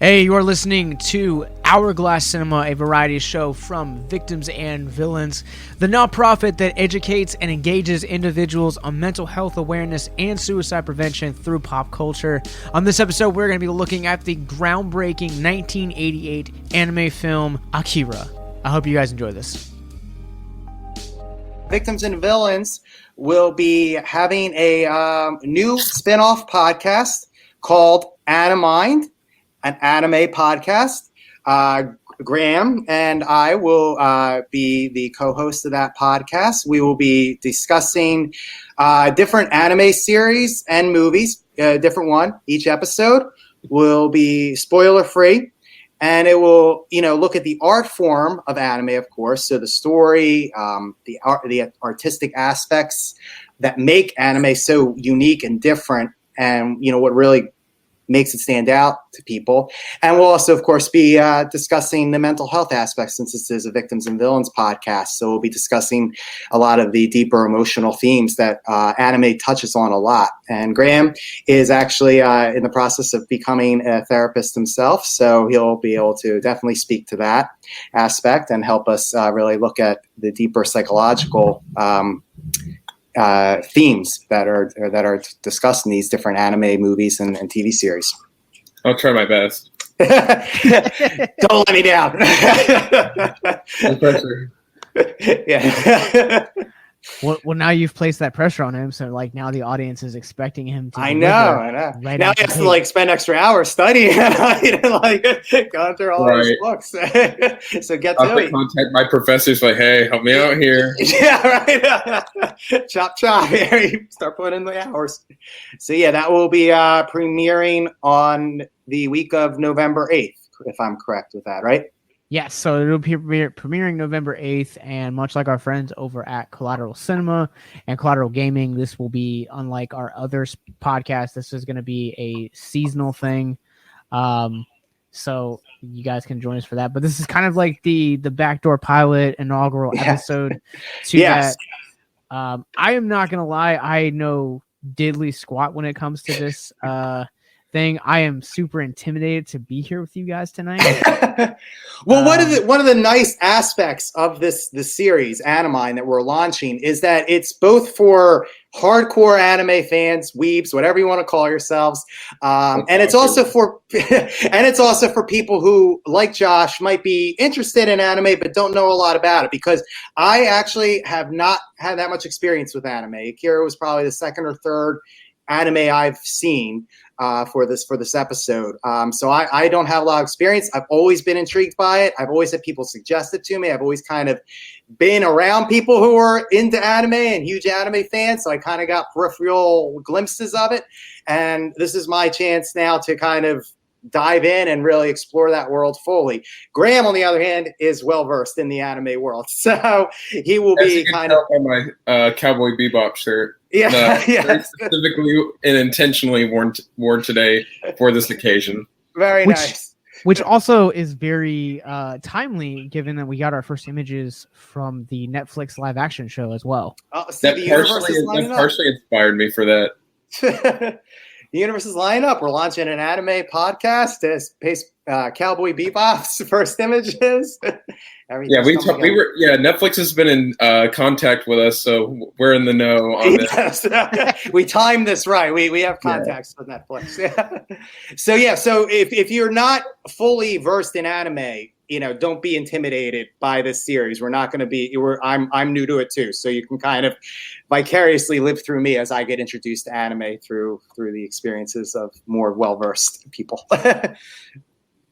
Hey, you are listening to Hourglass Cinema, a variety show from Victims and Villains, the nonprofit that educates and engages individuals on mental health awareness and suicide prevention through pop culture. On this episode, we're going to be looking at the groundbreaking 1988 anime film Akira. I hope you guys enjoy this. Victims and Villains will be having a new spin-off podcast called Animind, an anime podcast. Graham and I will be the co-host of that podcast. We will be discussing different anime series and movies, different one. Each episode will be spoiler-free, and it will, look at the art form of anime, of course. So the story, the artistic aspects that make anime so unique and different, and what really makes it stand out to people. And we'll also, of course, be discussing the mental health aspects, since this is a Victims and Villains podcast. So we'll be discussing a lot of the deeper emotional themes that anime touches on a lot. And Graham is actually in the process of becoming a therapist himself, so he'll be able to definitely speak to that aspect and help us really look at the deeper psychological themes that are discussed in these different anime movies and TV series. I'll try my best. Don't let me down. No pressure. Yeah. Well, now you've placed that pressure on him, so now the audience is expecting him to. I know. Right now he has to spend extra hours studying and going through all these books. So get to it. Contact my professors, hey, help me out here. Yeah, right. Chop. You start putting in the hours. So yeah, that will be premiering on the week of November 8th, if I'm correct with that, right? Yes, so it'll be premiering November 8th, and much like our friends over at Collateral Cinema and Collateral Gaming, this will be, unlike our other podcast, this is going to be a seasonal thing. So you guys can join us for that. But this is kind of like the backdoor pilot inaugural episode to that. I am not going to lie, I know diddly squat when it comes to this thing. I am super intimidated to be here with you guys tonight. Well, one of the nice aspects of this series, Animind, that we're launching, is that it's both for hardcore anime fans, weebs, whatever you want to call yourselves, and it's also for people who, like Josh, might be interested in anime but don't know a lot about it. Because I actually have not had that much experience with anime. Akira was probably the second or third anime I've seen for this episode. So I don't have a lot of experience. I've always been intrigued by it. I've always had people suggest it to me. I've always kind of been around people who are into anime and huge anime fans, so I kind of got peripheral glimpses of it. And this is my chance now to kind of dive in and really explore that world fully. Graham, on the other hand, is well versed in the anime world, so he will be kind of on my Cowboy Bebop shirt. Yeah, very specifically and intentionally worn today for this occasion. Very nice. Which also is very timely, given that we got our first images from the Netflix live action show as well. So that partially inspired me for that. The universe is lining up. We're launching an anime podcast to paste Cowboy Bebop's first images. Netflix has been in contact with us, so we're in the know on this. We timed this right. We have contacts with Netflix. So if you're not fully versed in anime, don't be intimidated by this series. We're not going to be. I'm new to it too, so you can kind of vicariously live through me as I get introduced to anime through the experiences of more well-versed people.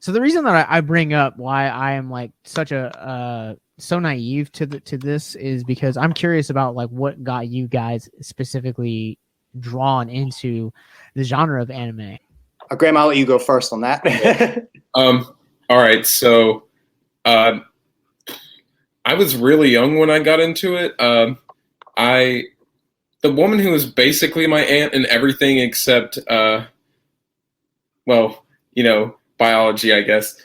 So the reason that I bring up why I am such a so naive to this is because I'm curious about what got you guys specifically drawn into the genre of anime. Graham, I'll let you go first on that. All right, so I was really young when I got into it. The woman who was basically my aunt in everything except, biology, I guess.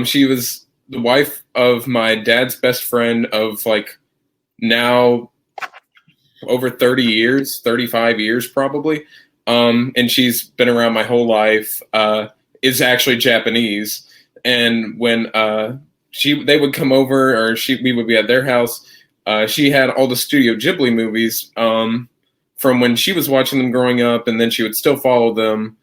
She was the wife of my dad's best friend of now over 30 years, 35 years probably. And she's been around my whole life. is actually Japanese. And when they would come over, or we would be at their house, she had all the Studio Ghibli movies from when she was watching them growing up, and then she would still follow them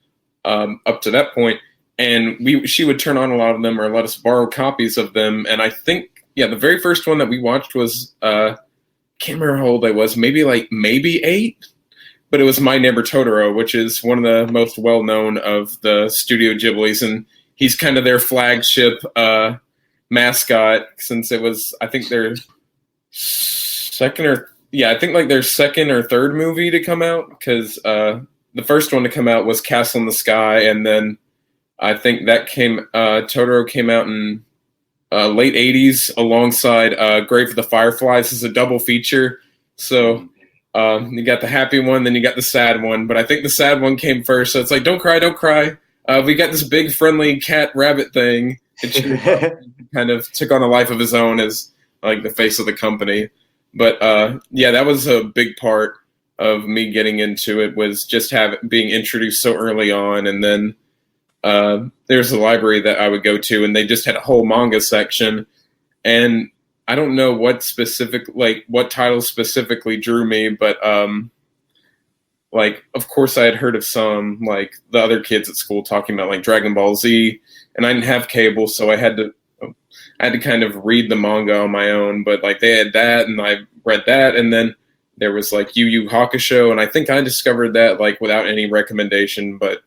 up to that point. And she would turn on a lot of them or let us borrow copies of them. And I think, the very first one that we watched was, can't remember how old I was, maybe 8, but it was My Neighbor Totoro, which is one of the most well-known of the Studio Ghiblis. And he's kind of their flagship mascot, since it was, I think, their second or third movie to come out, because the first one to come out was Castle in the Sky, and then I think that Totoro came out in late 80s alongside Grave of the Fireflies as a double feature. So you got the happy one, then you got the sad one, but I think the sad one came first, so it's like, don't cry, don't cry. We got this big friendly cat rabbit thing. It kind of took on a life of his own as like the face of the company. But that was a big part of me getting into it, was just being introduced so early on. And then there's a library that I would go to, and they just had a whole manga section. And I don't know what titles specifically drew me, but of course I had heard of some, like the other kids at school talking about like Dragon Ball Z, and I didn't have cable, so I had to kind of read the manga on my own. But like they had that, and I read that, and then there was like Yu Yu Hakusho, and I think I discovered that like without any recommendation. But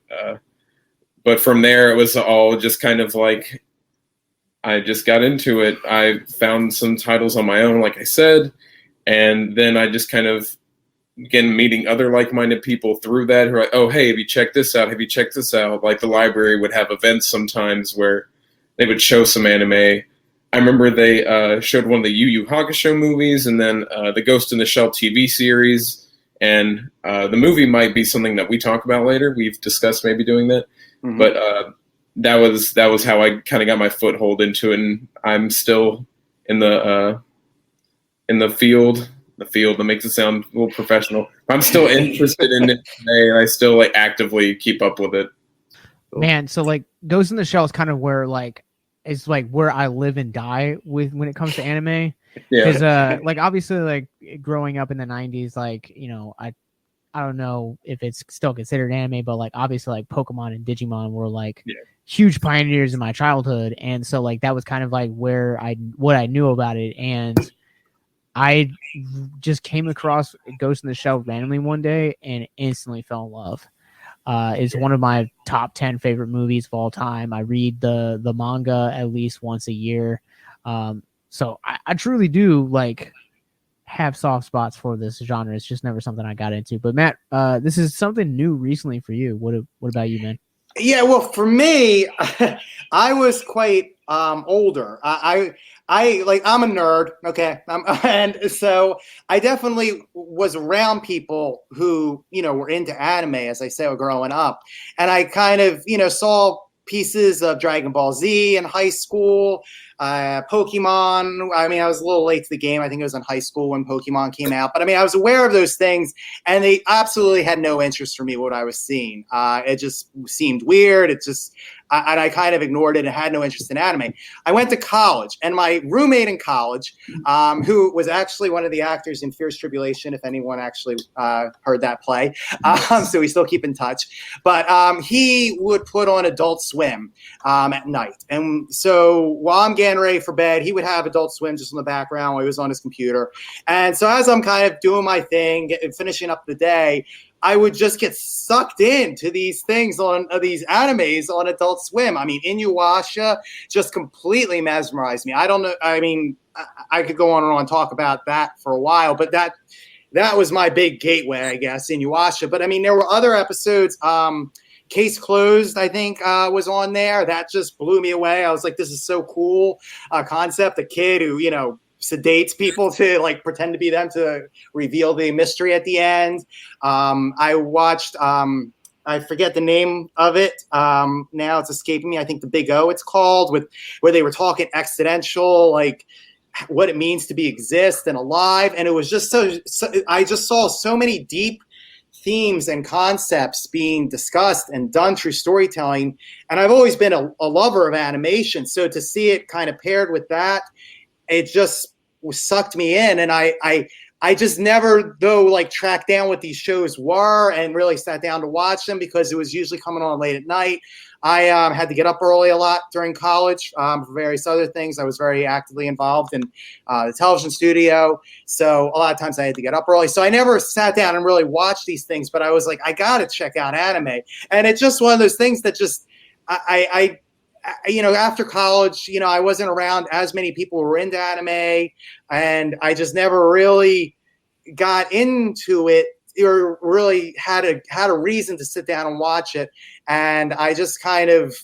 from there, it was all just kind of like, I just got into it. I found some titles on my own, like I said, and then I just kind of began meeting other like-minded people through that who are like, oh, hey, have you checked this out? Have you checked this out? Like the library would have events sometimes where they would show some anime. I remember they showed one of the Yu Yu Hakusho movies, and then the Ghost in the Shell TV series. And the movie might be something that we talk about later. We've discussed maybe doing that. Mm-hmm. But that was how I kind of got my foothold into it, and I'm still in the field. The field that makes it sound a little professional. I'm still interested in it today, and I still like actively keep up with it. Man, so like Ghost in the Shell is kind of where like it's like where I live and die with when it comes to anime. Because like obviously like growing up in the 90s, like I don't know if it's still considered anime, but like obviously like Pokemon and Digimon were like huge pioneers in my childhood, and so like that was kind of like what I knew about it. And I just came across Ghost in the Shell randomly one day and instantly fell in love. It's one of my top 10 favorite movies of all time. I read the manga at least once a year. So I truly do like have soft spots for this genre. It's just never something I got into. But Matt, this is something new recently for you. What about you, man? Yeah, well, for me, I was quite older. I'm a nerd, okay, and so I definitely was around people who were into anime, as I said, growing up, and I kind of saw pieces of Dragon Ball Z in high school, Pokemon. I mean, I was a little late to the game. I think it was in high school when Pokemon came out. But I mean, I was aware of those things, and they absolutely had no interest for me what I was seeing. It just seemed weird. And I kind of ignored it and had no interest in anime. I went to college, and my roommate in college, who was actually one of the actors in Fierce Tribulation, if anyone actually heard that play, so we still keep in touch. But he would put on Adult Swim at night. And so while I'm getting ready for bed, he would have Adult Swim just in the background while he was on his computer. And so as I'm kind of doing my thing, finishing up the day, I would just get sucked into these things on these animes on Adult Swim. I mean, Inuyasha just completely mesmerized me. I don't know. I mean, I could go on and on and talk about that for a while, but that was my big gateway, I guess, Inuyasha. But I mean, there were other episodes. Case Closed, I think, was on there. That just blew me away. I was like, this is so cool concept. A kid who, sedates people to like pretend to be them to reveal the mystery at the end. I watched I forget the name of it. Now it's escaping me. I think The Big O it's called, where they were talking existential, like what it means to be exist and alive. And it was just so I just saw so many deep themes and concepts being discussed and done through storytelling. And I've always been a lover of animation. So to see it kind of paired with that, it just sucked me in. And I just never, though, like tracked down what these shows were and really sat down to watch them because it was usually coming on late at night. I had to get up early a lot during college for various other things. I was very actively involved in the television studio. So a lot of times I had to get up early. So I never sat down and really watched these things, but I was like, I got to check out anime. And it's just one of those things that just, I after college, I wasn't around as many people who were into anime, and I just never really got into it or really had a reason to sit down and watch it. And I just kind of,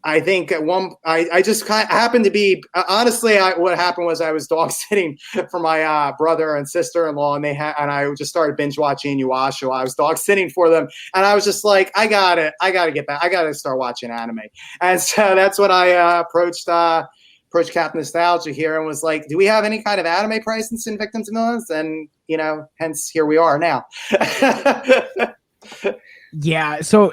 I think at one, I just kind of happened to be, honestly, what happened was I was dog sitting for my brother and sister-in-law, and and I just started binge watching Inuyasha. I was dog sitting for them, and I was just like, I gotta get back. I gotta start watching anime. And so that's when I approached Captain Nostalgia here and was like, do we have any kind of anime presence in Victims and Villains? And, hence here we are now. Yeah. So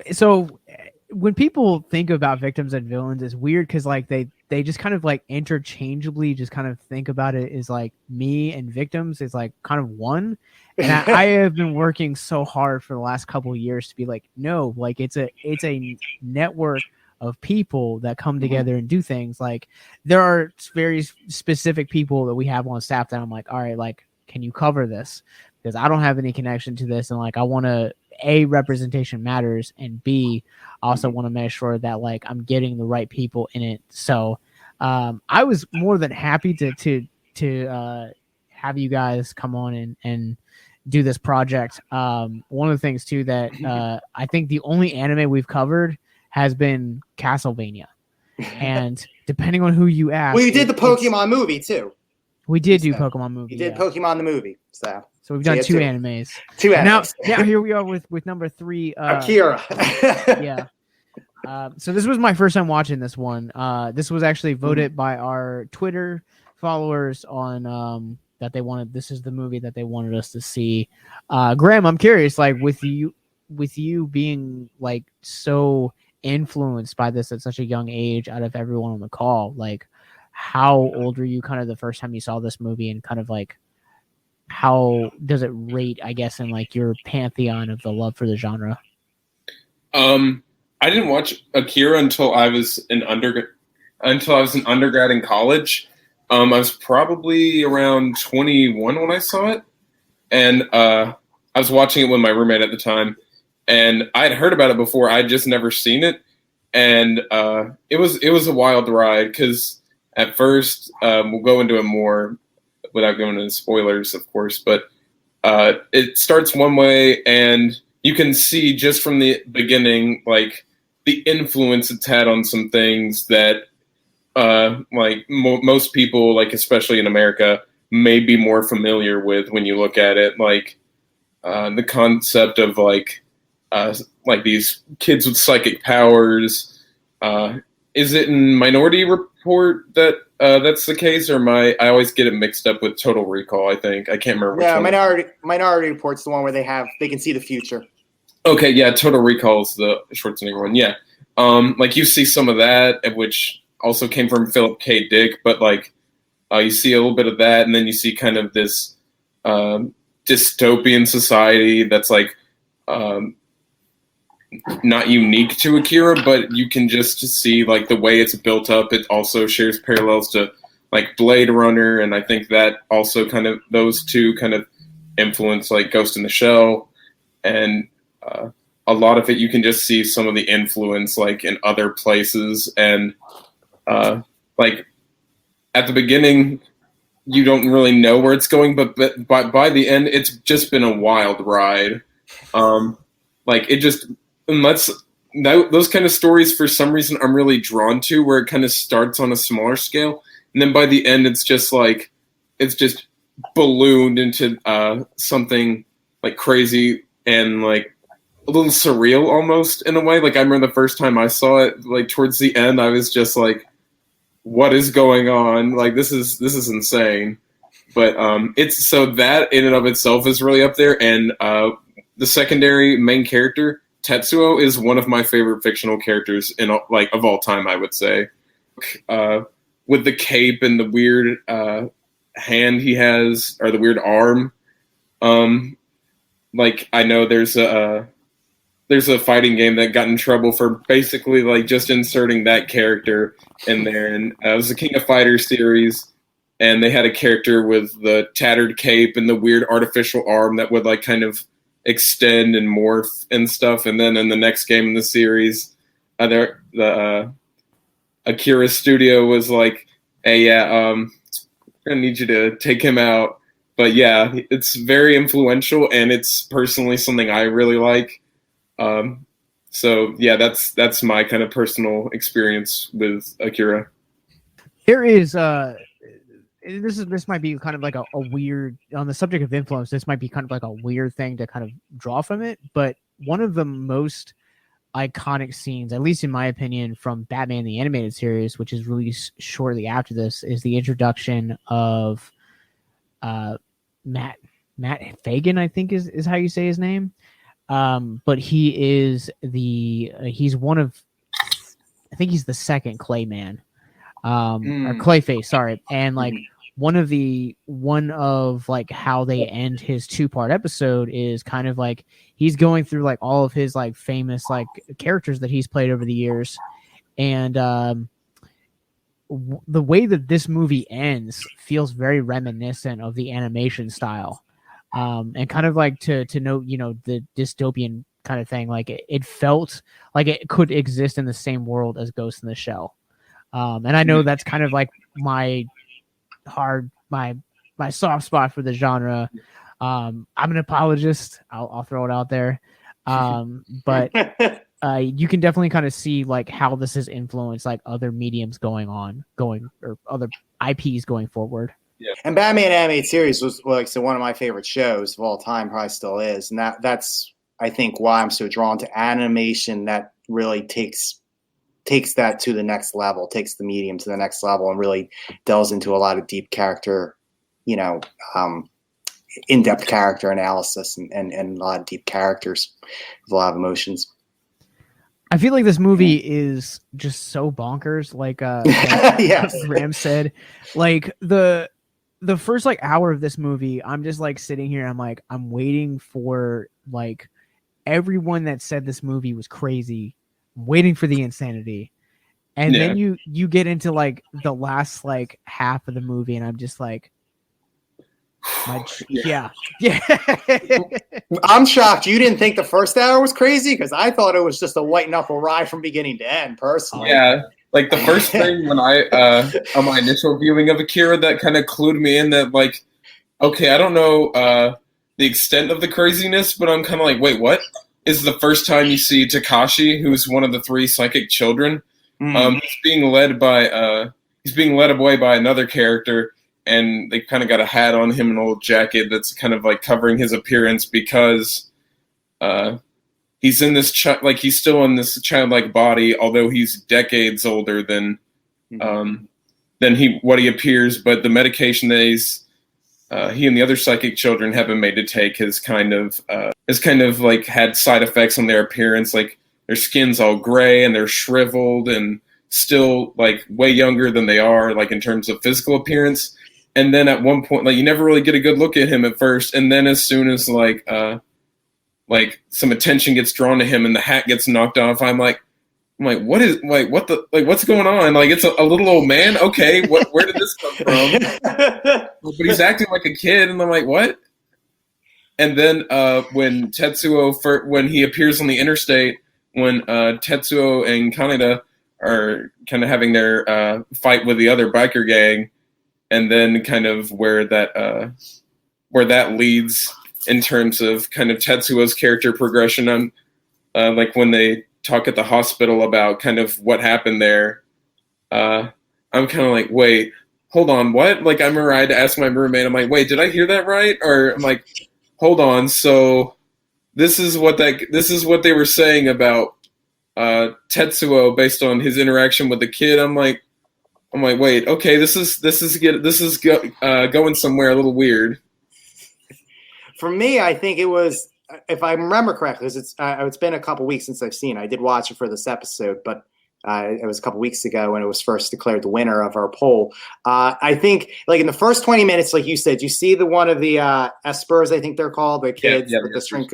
when people think about Victims and Villains, it's weird because like they just kind of like interchangeably just kind of think about it as like me and Victims is like kind of one. And I have been working so hard for the last couple of years to be like, no, like it's a network of people that come together and do things. Like there are very specific people that we have on staff that I'm like, all right, like, can you cover this? Because I don't have any connection to this. And like, I want to, A, representation matters, and B, also want to make sure that like I'm getting the right people in it. So I was more than happy to have you guys come on and do this project. One of the things too that I think the only anime we've covered has been Castlevania, and depending on who you ask, well, you did the Pokemon movie too. We did do Pokemon movie. You did Pokemon the movie, so we've done two animes. Two animes. Now here we are with number 3. Akira. Yeah. So this was my first time watching this one. This was actually voted by our Twitter followers on that they wanted. This is the movie that they wanted us to see. Graham, I'm curious, like with you being like so influenced by this at such a young age, out of everyone on the call, like how old were you kind of the first time you saw this movie, and kind of like how does it rate, I guess, in like your pantheon of the love for the genre? I didn't watch Akira until I was an undergrad in college. I was probably around 21 when I saw it, and I was watching it with my roommate at the time, and I had heard about it before. I'd just never seen it, and it was a wild ride because at first we'll go into it more without going into spoilers, of course, but it starts one way, and you can see just from the beginning, like the influence it's had on some things that, most people, like especially in America, may be more familiar with when you look at it, like the concept of like these kids with psychic powers. Is it in Minority Report that that's the case, or I always get it mixed up with Total Recall? I think I can't remember. Yeah, Minority Report's the one where they can see the future. Okay, yeah, Total Recall is the Schwarzenegger one. Yeah, like you see some of that, which also came from Philip K. Dick, but like you see a little bit of that, and then you see kind of this dystopian society that's like not unique to Akira, but you can just see like the way it's built up. It also shares parallels to like Blade Runner, and I think that also kind of those two kind of influence like Ghost in the Shell, and a lot of it you can just see some of the influence like in other places, and like at the beginning you don't really know where it's going, but by the end it's just been a wild ride. Like it just, those kind of stories for some reason I'm really drawn to, where it kind of starts on a smaller scale, and then by the end it's just ballooned into something like crazy and like a little surreal almost in a way. Like I remember the first time I saw it, like towards the end, I was just like, what is going on? Like this is insane. But it's so that in and of itself is really up there. And the secondary main character, Tetsuo, is one of my favorite fictional characters of all time, I would say. With the cape and the weird hand he has, or the weird arm. I know there's a fighting game that got in trouble for basically just inserting that character in there, and it was the King of Fighters series, and they had a character with the tattered cape and the weird artificial arm that would kind of extend and morph and stuff. And then in the next game in the series, the Akira studio was like, "Hey, yeah, I'm gonna need you to take him out." But yeah, it's very influential, and it's personally something I really like. So yeah, that's my kind of personal experience with Akira. There is this might be kind of like a weird, on the subject of influence, this might be kind of like a weird thing to kind of draw from it, but one of the most iconic scenes, at least in my opinion, from Batman the Animated Series, which is released shortly after this, is the introduction of Matt Fagan, I think is how you say his name. But he's one of, I think he's the second Clayman, or Clayface, sorry. And one of how they end his 2-part episode is kind of he's going through all of his famous characters that he's played over the years. And the way that this movie ends feels very reminiscent of the animation style. And kind of to note, the dystopian kind of thing, it felt like it could exist in the same world as Ghost in the Shell. And I know that's kind of my soft spot for the genre. I'm an apologist. I'll throw it out there. But you can definitely kind of see how this has influenced other mediums or other IPs going forward. Yeah. And Batman Animated Series was one of my favorite shows of all time, probably still is. And that's I think why I'm so drawn to animation that really takes that to the next level, takes the medium to the next level, and really delves into a lot of deep character, in-depth character analysis and a lot of deep characters with a lot of emotions. I feel like this movie is just so bonkers, yes. Graham said. The first hour of this movie, I'm just sitting here, I'm waiting for everyone that said this movie was crazy, waiting for the insanity. And then you get into the last half of the movie, and I'm just yeah. I'm shocked you didn't think the first hour was crazy, because I thought it was just a white knuckle ride from beginning to end, personally. Yeah, the first thing when I on my initial viewing of Akira, that kind of clued me in that okay, I don't know the extent of the craziness, but I'm kind of wait, what? Is the first time you see Takashi, who's one of the 3 psychic children. He's being led away by another character, and they kind of got a hat on him, an old jacket that's kind of covering his appearance, because he's in this he's still in this childlike body, although he's decades older than what he appears. But the medication that he and the other psychic children have been made to take has kind of had side effects on their appearance. Their skin's all gray and they're shriveled and still way younger than they are in terms of physical appearance. And then at one point, you never really get a good look at him at first, and then as soon as some attention gets drawn to him and the hat gets knocked off, I'm like, what's going on? It's a little old man. Okay, where did this come from? But he's acting like a kid, and I'm like, what? And then when Tetsuo, when he appears on the interstate, when Tetsuo and Kaneda are kind of having their fight with the other biker gang, and then kind of where that leads in terms of kind of Tetsuo's character progression. I'm when they talk at the hospital about kind of what happened there, I'm kind of wait, hold on, what? I remember I had to ask my roommate, I'm wait, did I hear that right? Or I'm hold on, so this is what they were saying about Tetsuo based on his interaction with the kid. I'm like, wait, okay, this is going somewhere a little weird. For me, I think it was if I remember correctly, because it's been a couple weeks since I've seen it. I did watch it for this episode, but it was a couple weeks ago when it was first declared the winner of our poll. I think, like, in the first 20 minutes, like you said, you see one of the espers, I think they're called, the kids with the string.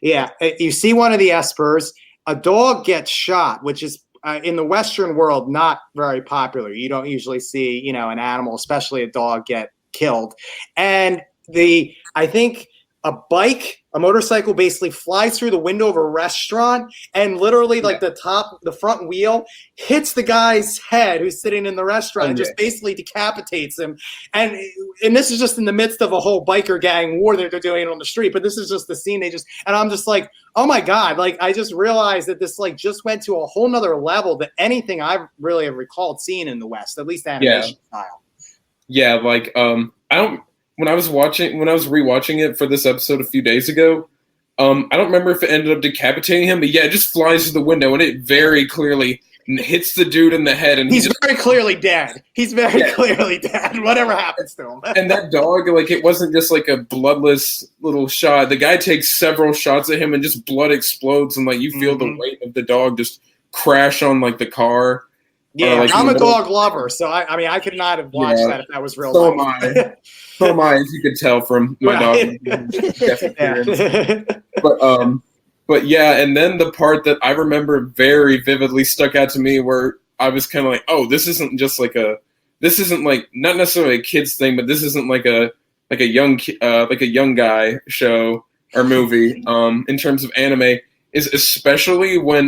Yeah, you see one of the espers. A dog gets shot, which is in the Western world not very popular. You don't usually see, an animal, especially a dog, get killed. And I think a motorcycle basically flies through the window of a restaurant and literally like the front wheel hits the guy's head who's sitting in the restaurant and just basically decapitates him. And this is just in the midst of a whole biker gang war that they're doing on the street. But this is just the scene and I'm just like, oh my God, like I just realized that this like just went to a whole nother level than anything I've really recalled seeing in the West, at least animation style. Yeah, like when I was rewatching it for this episode a few days ago, I don't remember if it ended up decapitating him, but yeah, it just flies through the window and it very clearly hits the dude in the head, and he's very clearly dead. He's very clearly dead. Whatever happens to him. And that dog, like, it wasn't just like a bloodless little shot. The guy takes several shots at him, and just blood explodes, and like you feel the weight of the dog just crash on like the car. Yeah, I'm a dog lover, so I mean I could not have watched that if that was real life. So am I, as you could tell from my dog. But yeah, and then the part that I remember very vividly stuck out to me, where I was kind of like, oh, this isn't like not necessarily a kids thing, but this isn't like a young guy show or movie. In terms of anime, is especially when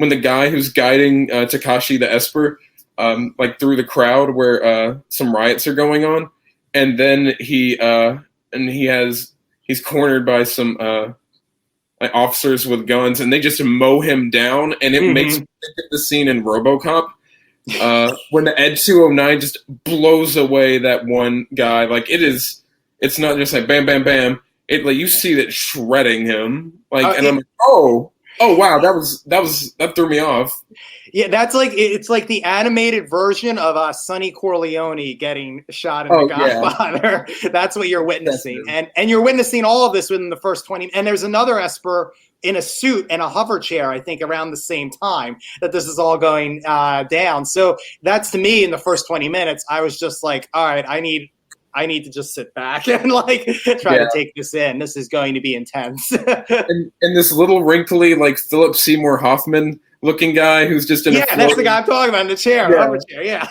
the guy who's guiding Takashi the Esper, like through the crowd where some riots are going on, and then he's cornered by some like officers with guns, and they just mow him down, and it makes me think of the scene in RoboCop when the Ed 209 just blows away that one guy. Like it's not just like bam, bam, bam. It like you see that shredding him, like, and I'm like, oh wow, that threw me off. Yeah, that's like it's like the animated version of Sonny Corleone getting shot in The Godfather. Yeah. That's what you're witnessing, and you're witnessing all of this within the first 20. And there's another Esper in a suit and a hover chair, I think, around the same time that this is all going down. So that's, to me, in the first 20 minutes, I was just like, all right, I need to just sit back and like try to take this in. This is going to be intense. and this little wrinkly, like Philip Seymour Hoffman looking guy who's just in that's the guy I'm talking about in the chair. Yeah.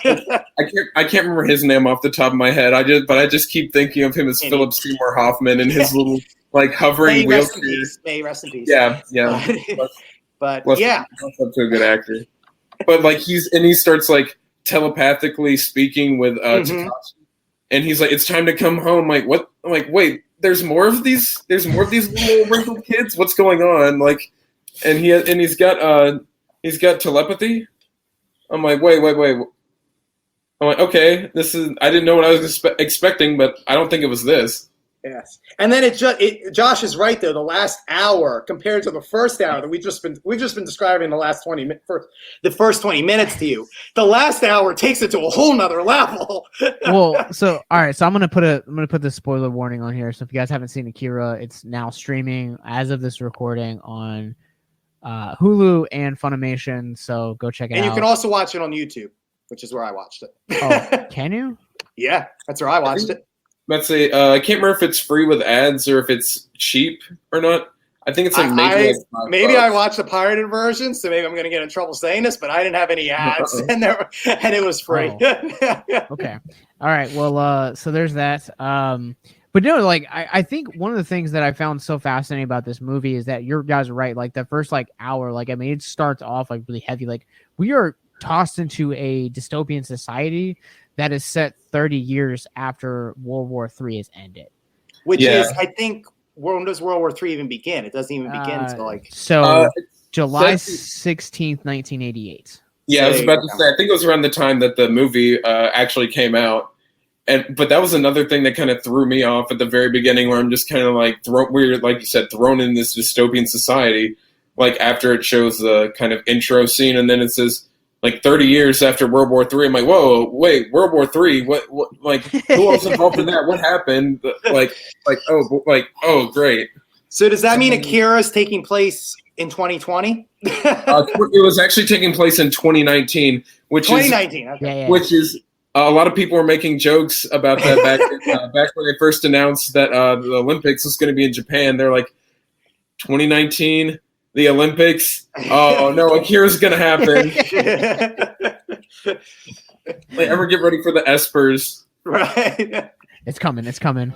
I can't remember his name off the top of my head. I just keep thinking of him as Philip Seymour Hoffman and his little like hovering wheelchair. May rest in peace. Yeah. But up to a good actor. But like he starts like telepathically speaking with Takashi. And he's like, "It's time to come home." Like, what? I'm like, wait, there's more of these little wrinkled kids. What's going on? Like, and he's got telepathy. I'm like, wait. I'm like, okay, I didn't know what I was expecting, but I don't think it was this. Yes, and then Josh is right though. The last hour compared to the first hour that we've just been describing the first 20 minutes to you, the last hour takes it to a whole nother level. Well, so all right, so I'm gonna put the spoiler warning on here. So if you guys haven't seen Akira, it's now streaming as of this recording on Hulu and Funimation. So go check it out. And you can also watch it on YouTube, which is where I watched it. Oh, can you? Yeah, that's where I watched it. Let's say I can't remember if it's free with ads or if it's cheap or not. I think it's like maybe I watched the pirated version, so maybe I'm going to get in trouble saying this, but I didn't have any ads, and it was free. Oh. Okay, all right. Well, so there's that. But no, like I think one of the things that I found so fascinating about this movie is that your guys are right. Like the first like hour, like I mean, it starts off like really heavy. Like we are tossed into a dystopian society that is set 30 years after World War III has ended. Which is, I think, when does World War III even begin? It doesn't even begin until like... July 16th, 1988. Yeah, I was about to say, I think it was around the time that the movie actually came out. But that was another thing that kind of threw me off at the very beginning, where I'm just kind of like, like you said, thrown in this dystopian society. Like after it shows the kind of intro scene, and then it says, like 30 years after World War III. I'm like, whoa, wait, World War III? What, like, who was involved in that? What happened? Oh, great. So does that mean Akira is taking place in 2020? It was actually taking place in 2019, which is a lot of people were making jokes about that back when they first announced that the Olympics was going to be in Japan. They're like, 2019, the Olympics. Oh no, Akira's going to happen. Like, ever get ready for the Espers? Right. It's coming. It's coming.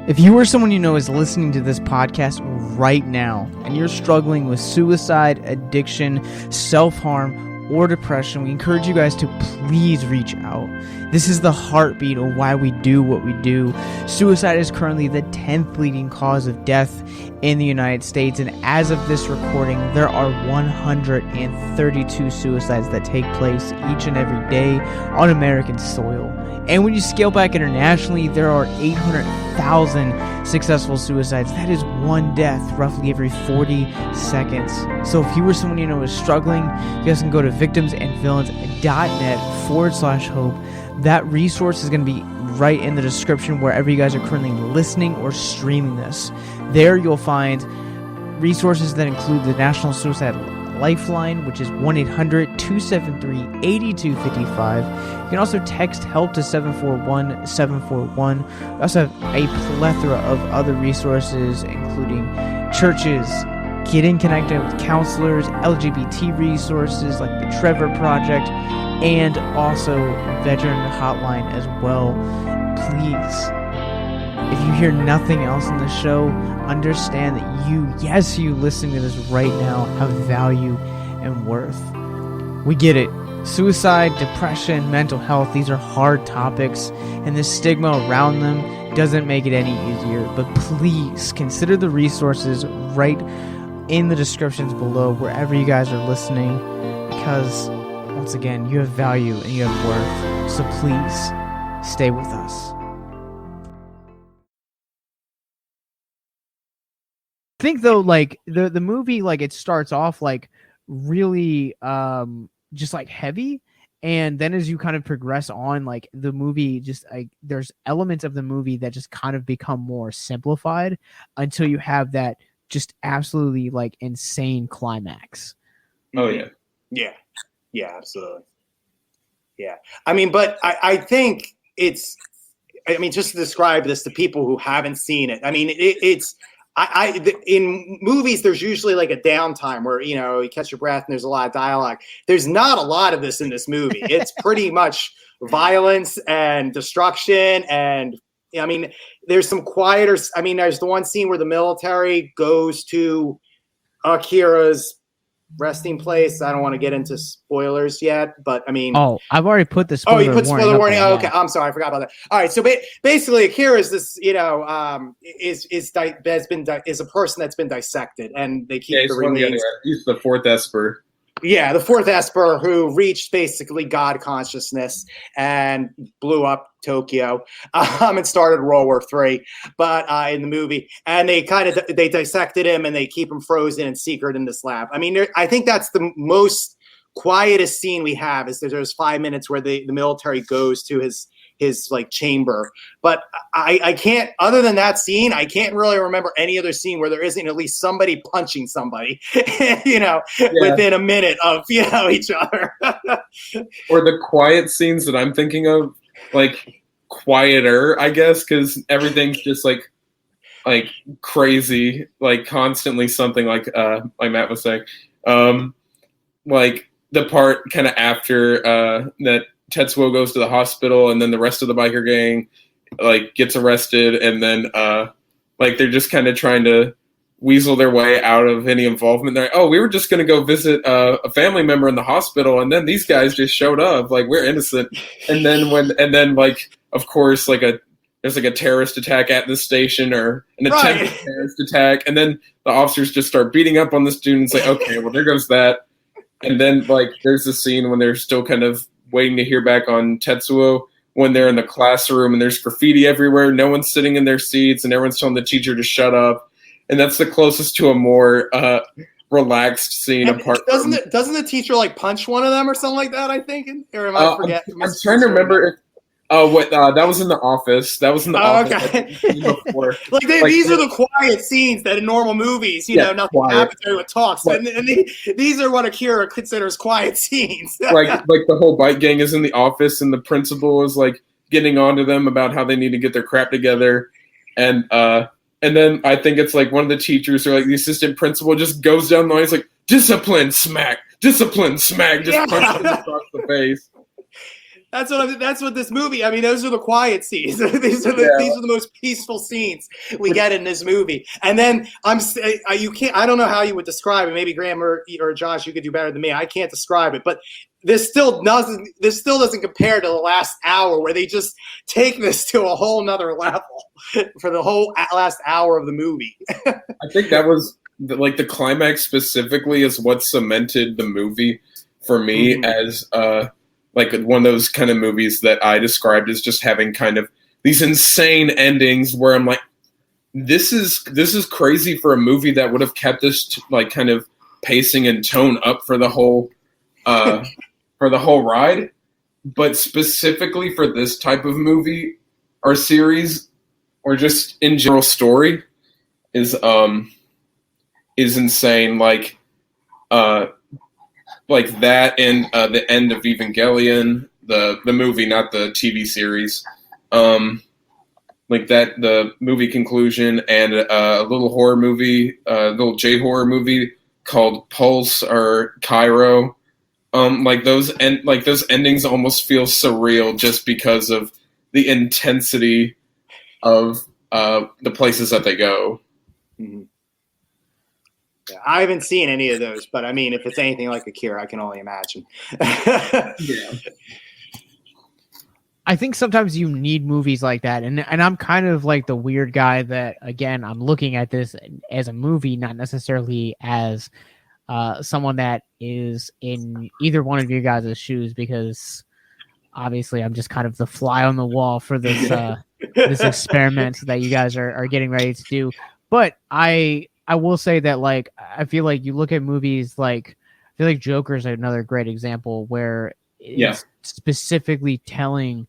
If you or someone you know is listening to this podcast right now and you're struggling with suicide, addiction, self-harm, or depression, we encourage you guys to please reach out. This is the heartbeat of why we do what we do. Suicide is currently the 10th leading cause of death in the United States, and as of this recording, there are 132 suicides that take place each and every day on American soil. And when you scale back internationally, there are 800,000 successful suicides. That is one death roughly every 40 seconds. So if you or someone you know is struggling, you guys can go to victimsandvillains.net/hope. That resource is going to be right in the description wherever you guys are currently listening or streaming this. There you'll find resources that include the National Suicide Lifeline, which is 1-800-273-8255. You can also text HELP to 741-741. We also have a plethora of other resources, including churches, getting connected with counselors, LGBT resources like the Trevor Project, and also veteran hotline as well. Please, if you hear nothing else in the show, understand that you listening to this right now, have value and worth. We get it. Suicide, depression, mental health, these are hard topics, and the stigma around them doesn't make it any easier. But please consider the resources right in the descriptions below wherever you guys are listening, because once again, you have value and you have worth. So please stay with us. I think though, like the movie, like it starts off like really just like heavy, and then as you kind of progress on, like the movie just like there's elements of the movie that just kind of become more simplified until you have that just absolutely like insane climax. Oh yeah. Yeah, absolutely. Yeah. I mean, but I think it's, I mean, just to describe this to people who haven't seen it, I mean, in movies, there's usually like a downtime where, you know, you catch your breath and there's a lot of dialogue. There's not a lot of this in this movie. It's pretty much violence and destruction. And I mean, there's some quieter, I mean, there's the one scene where the military goes to Akira's resting place. I don't want to get into spoilers yet, but I mean, I've already put the spoiler you put spoiler warning. There, okay, I'm sorry, I forgot about that. All right, so basically, Akira is this, you know, is a person that's been dissected, and they keep the remains. He's the fourth Esper. Yeah, the fourth Esper who reached basically God consciousness and blew up Tokyo and started World War III, but in the movie. And they they dissected him and they keep him frozen in secret in this lab. I mean, I think that's the most quietest scene we have is there's 5 minutes where the military goes to his like chamber. But I can't, other than that scene, I can't really remember any other scene where there isn't at least somebody punching somebody, you know, within a minute of, you know, each other. Or the quiet scenes that I'm thinking of, like quieter, I guess, because everything's just like crazy, like constantly something like Matt was saying. Like the part kind of after that Tetsuo goes to the hospital, and then the rest of the biker gang like gets arrested, and then like they're just kind of trying to weasel their way out of any involvement. They're like, oh, we were just going to go visit a family member in the hospital, and then these guys just showed up. Like, we're innocent. And then like, of course, like there's like a terrorist attack at this station, or an attempted terrorist attack, and then the officers just start beating up on the students. Like, okay, well, there goes that. And then like there's the scene when they're still kind of waiting to hear back on Tetsuo, when they're in the classroom and there's graffiti everywhere. No one's sitting in their seats and everyone's telling the teacher to shut up. And that's the closest to a more relaxed scene. And apart doesn't from, doesn't the teacher like punch one of them or something like that? I think, or am I forgetting? I'm trying to remember if. That was in The Office. That was in The Office. Okay. Before. Like these are the quiet scenes that in normal movies, nothing happens, everyone talks. And these are what Akira considers quiet scenes. like the whole bike gang is in the office, and the principal is like getting onto them about how they need to get their crap together, and then I think it's like one of the teachers or like the assistant principal just goes down the line. It's like discipline, smack, just punches them across the face. That's what this movie. I mean, those are the quiet scenes. These are the most peaceful scenes we get in this movie. And then you can't. I don't know how you would describe it. Maybe Graham or Josh, you could do better than me. I can't describe it, but this still doesn't compare to the last hour where they just take this to a whole nother level for the whole last hour of the movie. I think that was like the climax specifically is what cemented the movie for me as like one of those kind of movies that I described as just having kind of these insane endings where I'm like, this is crazy for a movie that would have kept this like kind of pacing and tone up for the whole ride, but specifically for this type of movie or series or just in general story is insane. Like that and the end of Evangelion, the movie, not the TV series. Like that, the movie conclusion and a little horror movie, a little J-horror movie called Pulse or Cairo. Like those endings almost feel surreal just because of the intensity of the places that they go. Mm-hmm. I haven't seen any of those, but I mean, if it's anything like Akira, I can only imagine. Yeah. I think sometimes you need movies like that, and I'm kind of like the weird guy that, again, I'm looking at this as a movie, not necessarily as someone that is in either one of you guys' shoes, because obviously I'm just kind of the fly on the wall for this this experiment that you guys are getting ready to do. But I will say that, like, I feel like you look at movies like, I feel like Joker is another great example where it's specifically telling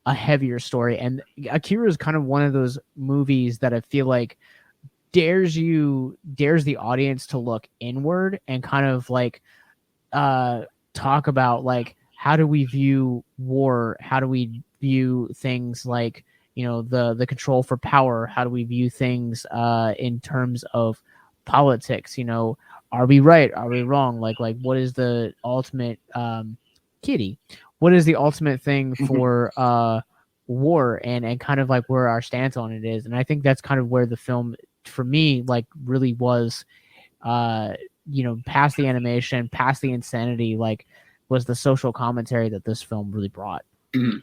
a heavier story. And Akira is kind of one of those movies that I feel like dares the audience to look inward and kind of like talk about, like, how do we view war? How do we view things like, the control for power? How do we view things in terms of politics? Are we right? Are we wrong? Like what is the ultimate Kitty? What is the ultimate thing for war, and kind of like where our stance on it is? And I think that's kind of where the film, for me, like really was, past the animation, past the insanity, like was the social commentary that this film really brought. Mm-hmm.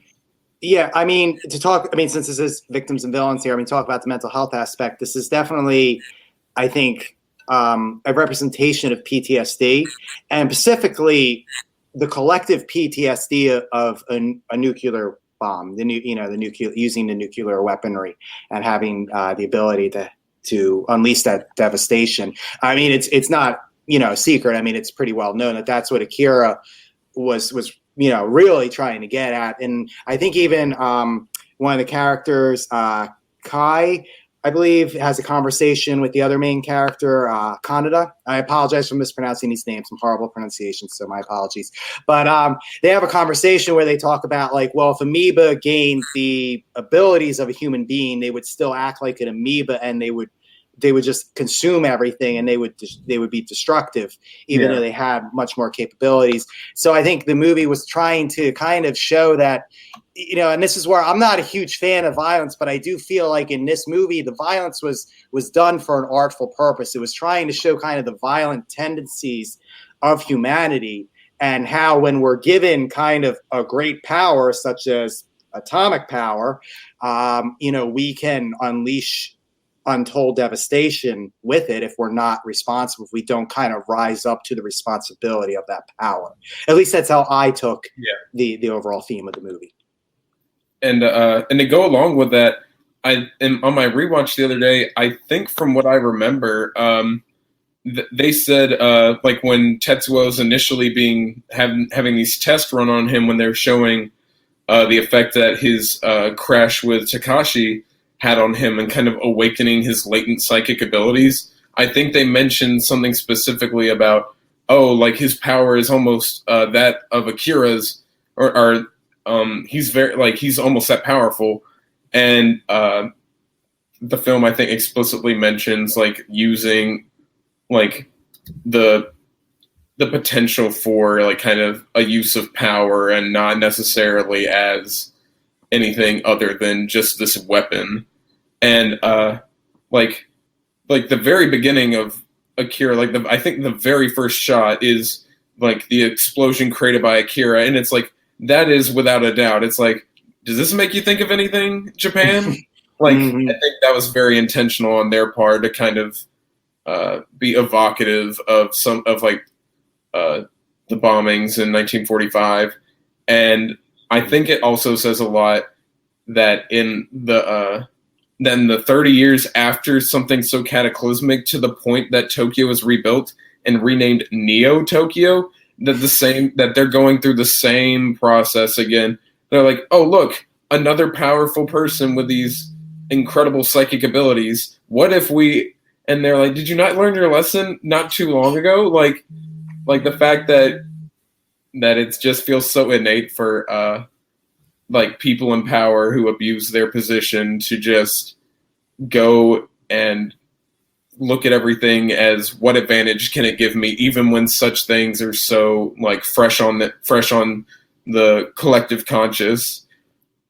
Yeah, I mean, since this is victims and villains here, talk about the mental health aspect. This is definitely, I think, a representation of PTSD, and specifically the collective PTSD of a nuclear bomb, using the nuclear weaponry and having the ability to unleash that devastation. I mean, it's not a secret. I mean, it's pretty well known that that's what Akira was really trying to get at. And I think even one of the characters, Kai, I believe, has a conversation with the other main character, Kaneda. I apologize for mispronouncing these names. Some horrible pronunciations, so my apologies. But they have a conversation where they talk about, like, well, if amoeba gained the abilities of a human being, they would still act like an amoeba, and they would just consume everything, and they would be destructive, even though they had much more capabilities. So I think the movie was trying to kind of show that, and this is where I'm not a huge fan of violence, but I do feel like in this movie, the violence was done for an artful purpose. It was trying to show kind of the violent tendencies of humanity, and how when we're given kind of a great power, such as atomic power, we can unleash untold devastation with it if we're not responsible, if we don't kind of rise up to the responsibility of that power. At least that's how I took the overall theme of the movie. And to go along with that, on my rewatch the other day, I think from what I remember, they said like when Tetsuo was initially having these tests run on him when they're showing the effect that his crash with Takashi had on him and kind of awakening his latent psychic abilities. I think they mentioned something specifically about, like his power is almost that of Akira's, or he's almost that powerful. And the film, I think, explicitly mentions like using like the potential for like kind of a use of power and not necessarily as anything other than just this weapon. And like the very beginning of Akira, like I think the very first shot is like the explosion created by Akira, and it's like that is without a doubt. It's like, does this make you think of anything, Japan? Like, I think that was very intentional on their part to kind of be evocative of some of like the bombings in 1945, and I think it also says a lot that in the 30 years after something so cataclysmic to the point that Tokyo was rebuilt and renamed Neo Tokyo, that they're going through the same process again. They're like, oh look, another powerful person with these incredible psychic abilities. What if we? And they're like, did you not learn your lesson not too long ago? Like the fact that it just feels so innate for like people in power who abuse their position to just go and look at everything as what advantage can it give me, even when such things are so like fresh on the collective conscious.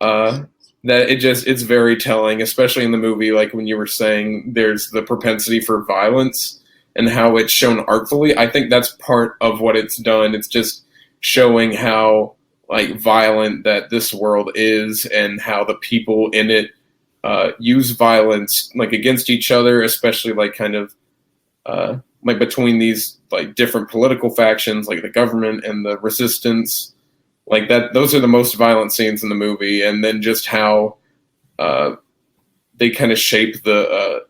That it's very telling, especially in the movie, like when you were saying there's the propensity for violence and how it's shown artfully. I think that's part of what it's done. It's just showing how like violent that this world is and how the people in it use violence like against each other, especially like kind of like between these like different political factions, like the government and the resistance. Like that, those are the most violent scenes in the movie, and then just how they kind of shape the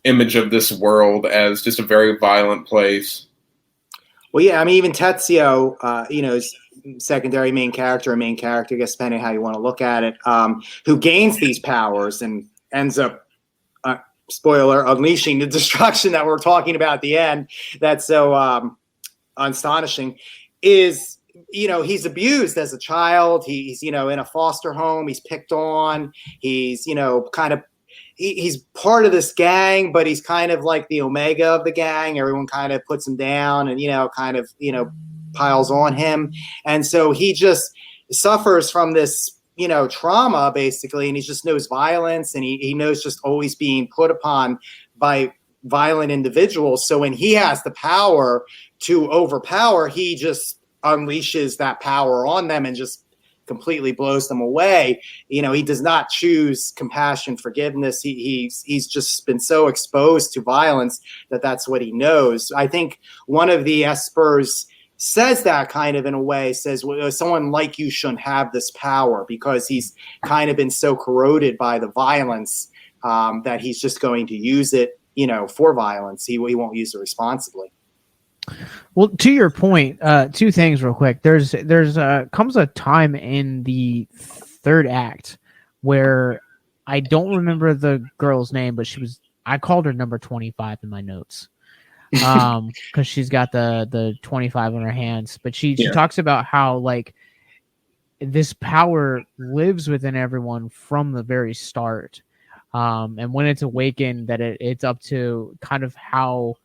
image of this world as just a very violent place. Well, yeah, I mean, even Tetsuo, is secondary main character, I guess, depending on how you want to look at it, who gains these powers and ends up, spoiler, unleashing the destruction that we're talking about at the end. That's so astonishing. Is he's abused as a child. He's, in a foster home. He's picked on. He's, kind of, he's part of this gang, but he's kind of like the omega of the gang. Everyone kind of puts him down and, piles on him. And so he just suffers from this, trauma basically. And he just knows violence, and he knows just always being put upon by violent individuals. So when he has the power to overpower, he just unleashes that power on them and just completely blows them away. He does not choose compassion, forgiveness. He's just been so exposed to violence that's what he knows. I think one of the espers says that kind of in a way, says, well, someone like you shouldn't have this power, because he's kind of been so corroded by the violence that he's just going to use it, for violence. He won't use it responsibly. Well, to your point, two things real quick. There's comes a time in the third act where I don't remember the girl's name, but I called her number 25 in my notes. Because she's got the 25 on her hands, but she talks about how like this power lives within everyone from the very start. And when it's awakened, that it's up to kind of how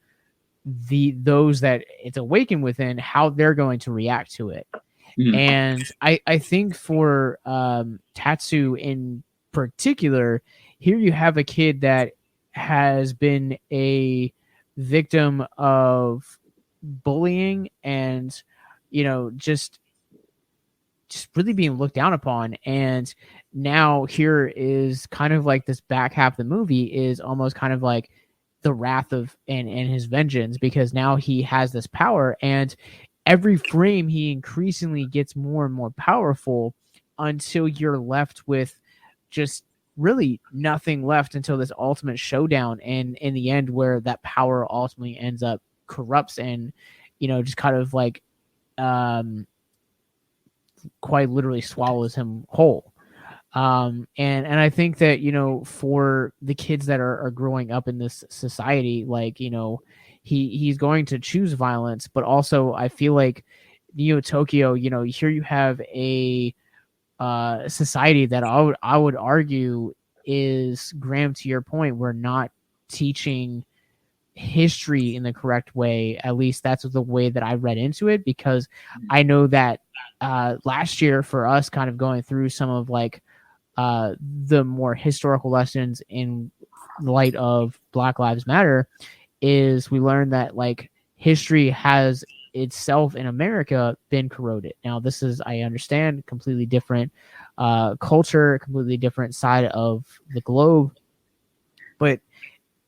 those that it's awakened within, how they're going to react to it. And I think for Tatsu in particular, here you have a kid that has been a victim of bullying and just really being looked down upon. And now here is kind of like this back half of the movie is almost kind of like the wrath of and his vengeance, because now he has this power, and every frame he increasingly gets more and more powerful until you're left with just really nothing left until this ultimate showdown, and in the end, where that power ultimately ends up corrupts and, just kind of like quite literally swallows him whole. And I think that, for the kids that are growing up in this society, like, he's going to choose violence, but also I feel like Neo Tokyo, here you have a society that I would argue is, Graham, to your point, we're not teaching history in the correct way. At least that's the way that I read into it, because I know that last year for us, kind of going through some of like the more historical lessons in light of Black Lives Matter, is we learned that like history has itself in America been corroded. Now this is, I understand, completely different culture, completely different side of the globe, but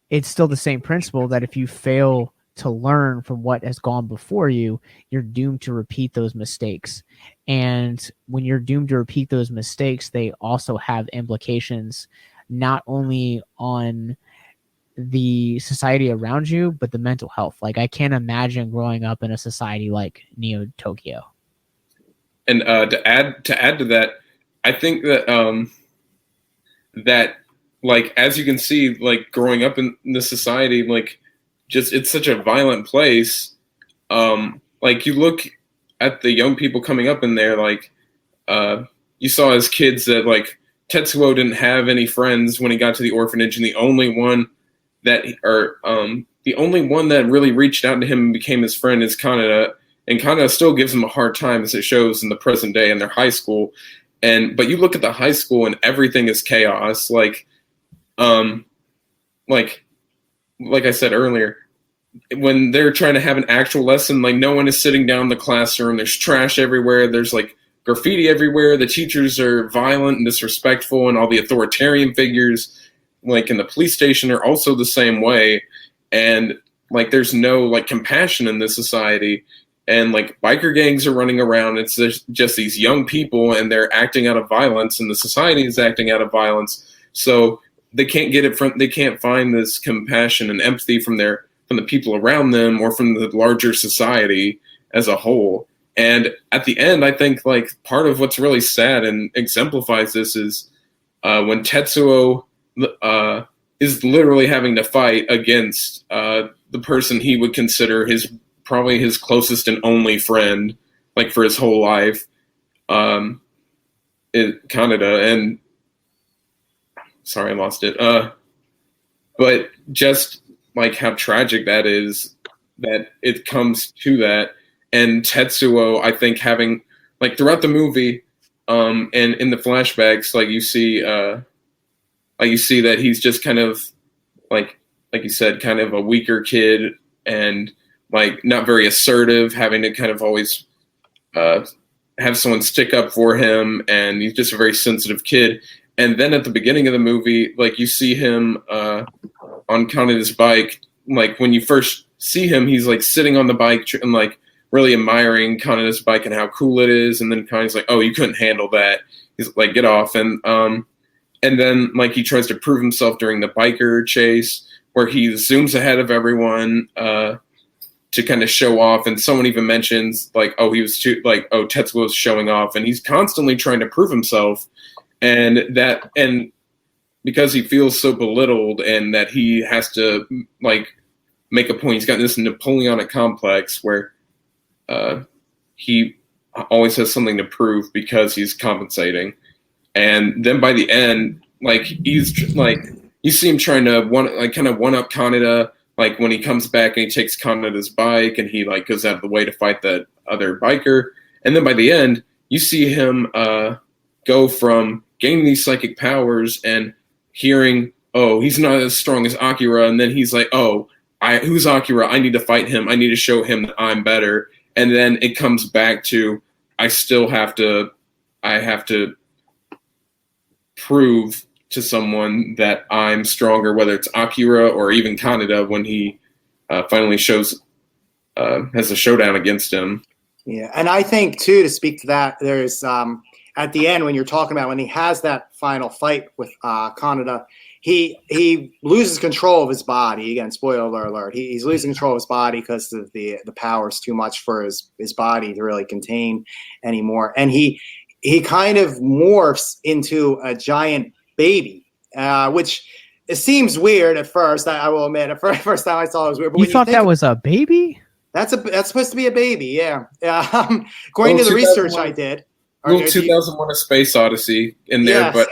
it's still the same principle that if you fail to learn from what has gone before you, you're doomed to repeat those mistakes. And when you're doomed to repeat those mistakes, they also have implications not only on the society around you, but the mental health. Like, I can't imagine growing up in a society like Neo Tokyo. And to add to that, I think that that, like, as you can see, like, growing up in this society, like, just, it's such a violent place. Like, you look at the young people coming up in there, like, you saw as kids that, like, Tetsuo didn't have any friends when he got to the orphanage, and the only one that really reached out to him and became his friend is Kaneda, and Kaneda still gives him a hard time, as it shows in the present day in their high school. But you look at the high school and everything is chaos. Like I said earlier, when they're trying to have an actual lesson, like, no one is sitting down in the classroom. There's trash everywhere. There's like graffiti everywhere. The teachers are violent and disrespectful, and all the authoritarian figures, like in the police station, are also the same way. And like, there's no like compassion in this society. And like, biker gangs are running around. It's just these young people, and they're acting out of violence, and the society is acting out of violence. So they can't get it from, they can't find this compassion and empathy from the people around them, or from the larger society as a whole. And at the end, I think like part of what's really sad and exemplifies this is when Tetsuo is literally having to fight against the person he would consider probably his closest and only friend, like, for his whole life, Kaneda. And sorry, I lost it. But just like how tragic that is, that it comes to that. And Tetsuo, I think, having, like, throughout the movie, and in the flashbacks, like, you see that he's just kind of like you said, kind of a weaker kid, and like not very assertive, having to kind of always have someone stick up for him, and he's just a very sensitive kid. And then at the beginning of the movie, like, you see him on Kaneda's bike. Like, when you first see him, he's like sitting on the bike and like really admiring Kaneda's bike and how cool it is. And then Kaneda's like, "Oh, you couldn't handle that." He's like, "Get off." And then like he tries to prove himself during the biker chase, where he zooms ahead of everyone to kind of show off. And someone even mentions like, "Oh, Tetsuo's showing off," and he's constantly trying to prove himself. And because he feels so belittled, and that he has to like make a point, he's got this Napoleonic complex where he always has something to prove because he's compensating. And then by the end, like, he's like, you see him trying to one up Kaneda, like when he comes back and he takes Kaneda's bike and he like goes out of the way to fight that other biker. And then by the end, you see him go from gaining these psychic powers and hearing, "Oh, he's not as strong as Akira," and then he's like, "Oh, who's Akira? I need to fight him. I need to show him that I'm better." And then it comes back to, I have to prove to someone that I'm stronger, whether it's Akira or even Kaneda, when he finally has a showdown against him. Yeah, and I think too, to speak to that, there's at the end when you're talking about when he has that final fight with Kaneda, he loses control of his body. Again, spoiler alert. He's losing control of his body because the power is too much for his body to really contain anymore. And he kind of morphs into a giant baby, which it seems weird at first. I will admit, at first time I saw it was weird. But you thought that was a baby? That's supposed to be a baby, yeah. According to the research I did. Little 2001: A Space Odyssey in there, yes. But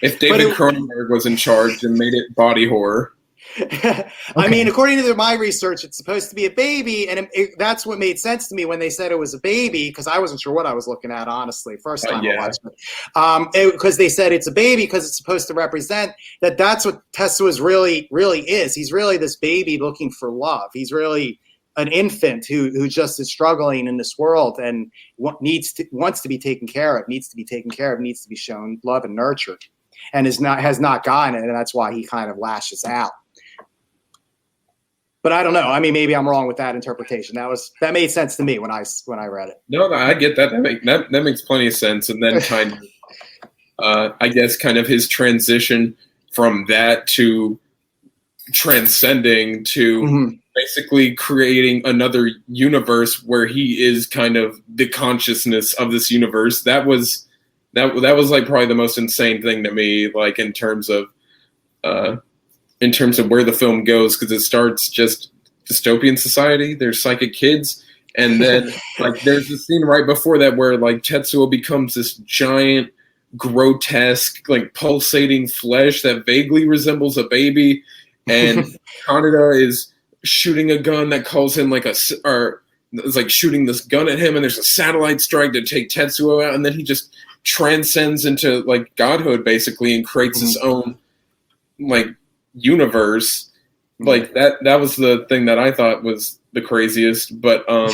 if David Cronenberg was in charge and made it body horror. Okay. I mean, according to my research, it's supposed to be a baby, and that's what made sense to me when they said it was a baby, because I wasn't sure what I was looking at, honestly, first time I watched it. Because they said it's a baby because it's supposed to represent that's what Tetsuo really is. He's really this baby looking for love. He's really an infant who just is struggling in this world and wants to be taken care of, needs to be shown love and nurtured, and has not gotten it, and that's why he kind of lashes out. But I don't know. I mean, maybe I'm wrong with that interpretation. That made sense to me when I read it. No, I get that. That makes plenty of sense. And then kind of, I guess, kind of his transition from that to transcending to basically creating another universe where he is kind of the consciousness of this universe. That was like probably the most insane thing to me, like in terms of where the film goes, because it starts just dystopian society. There's psychic kids, and then like there's a scene right before that where like Tetsuo becomes this giant, grotesque, like pulsating flesh that vaguely resembles a baby, and Kaneda is shooting a gun that calls him is like shooting this gun at him, and there's a satellite strike to take Tetsuo out, and then he just transcends into like godhood basically and creates his own like universe. Like that was the thing that I thought was the craziest. But well,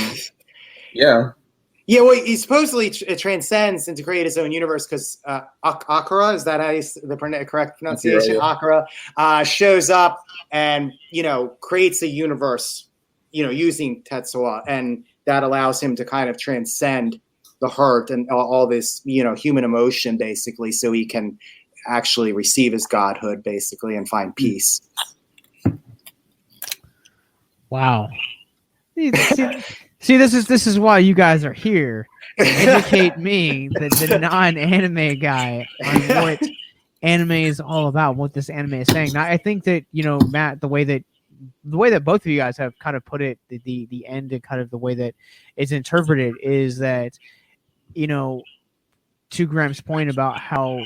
he supposedly transcends and to create his own universe because Akira, is that how the correct pronunciation? Akira shows up and creates a universe using Tetsuo, and that allows him to kind of transcend the hurt and all this human emotion basically, so he can actually receive his godhood basically and find peace. Wow. See, this is why you guys are here, to educate me, the non-anime guy, on what anime is all about, what this anime is saying. Now, I think that Matt, the way that both of you guys have kind of put it, the end and kind of the way that it's interpreted is that to Graham's point about how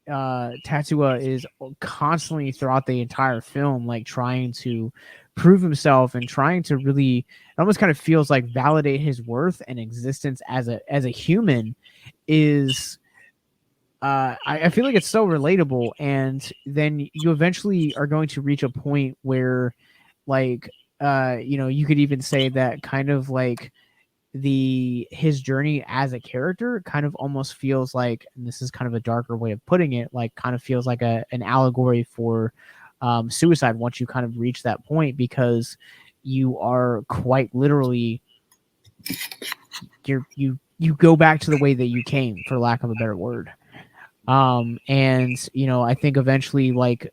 Tetsuo is constantly throughout the entire film like trying to prove himself and trying to really, it almost kind of feels like validate his worth and existence as a human is I feel like it's so relatable. And then you eventually are going to reach a point where like you could even say that kind of like his journey as a character kind of almost feels like, and this is kind of a darker way of putting it, like kind of feels like an allegory for suicide once you kind of reach that point, because you are quite literally you go back to the way that you came, for lack of a better word. And I think eventually like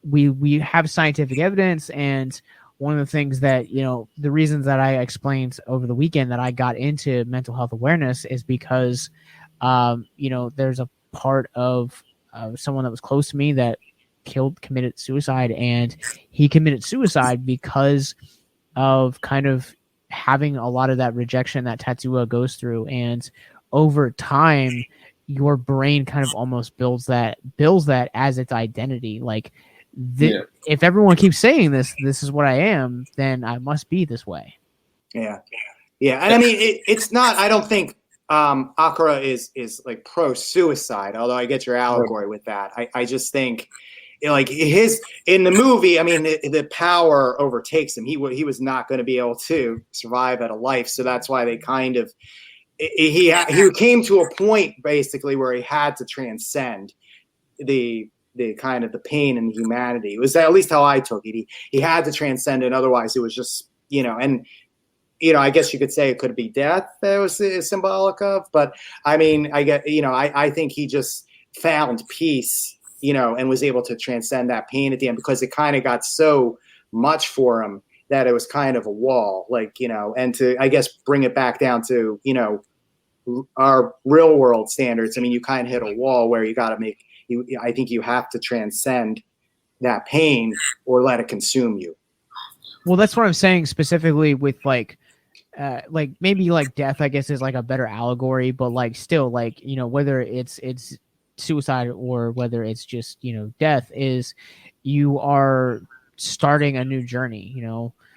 we have scientific evidence, and one of the things that, the reasons that I explained over the weekend that I got into mental health awareness is because, there's a part of someone that was close to me that committed suicide, and he committed suicide because of kind of having a lot of that rejection that Tetsuo goes through. And over time, your brain kind of almost builds that as its identity. Like, if everyone keeps saying this is what I am, then I must be this way. Yeah. And I mean, it's not, I don't think Akira is like pro suicide, although I get your allegory with that. I just think like in the movie, I mean, the power overtakes him. He was not going to be able to survive at a life. So that's why they kind of, he came to a point basically where he had to transcend the kind of the pain and the humanity. It was at least how I took it. He had to transcend it. Otherwise it was just, and I guess you could say it could be death that was symbolic of, but I mean, I think he just found peace, and was able to transcend that pain at the end, because it kind of got so much for him that it was kind of a wall, and to, I guess, bring it back down to, our real world standards. I mean, you kind of hit a wall where you got to I think you have to transcend that pain or let it consume you. Well, that's what I'm saying specifically with maybe death, I guess, is like a better allegory, but still, whether it's suicide or whether it's just, death, is you are starting a new journey,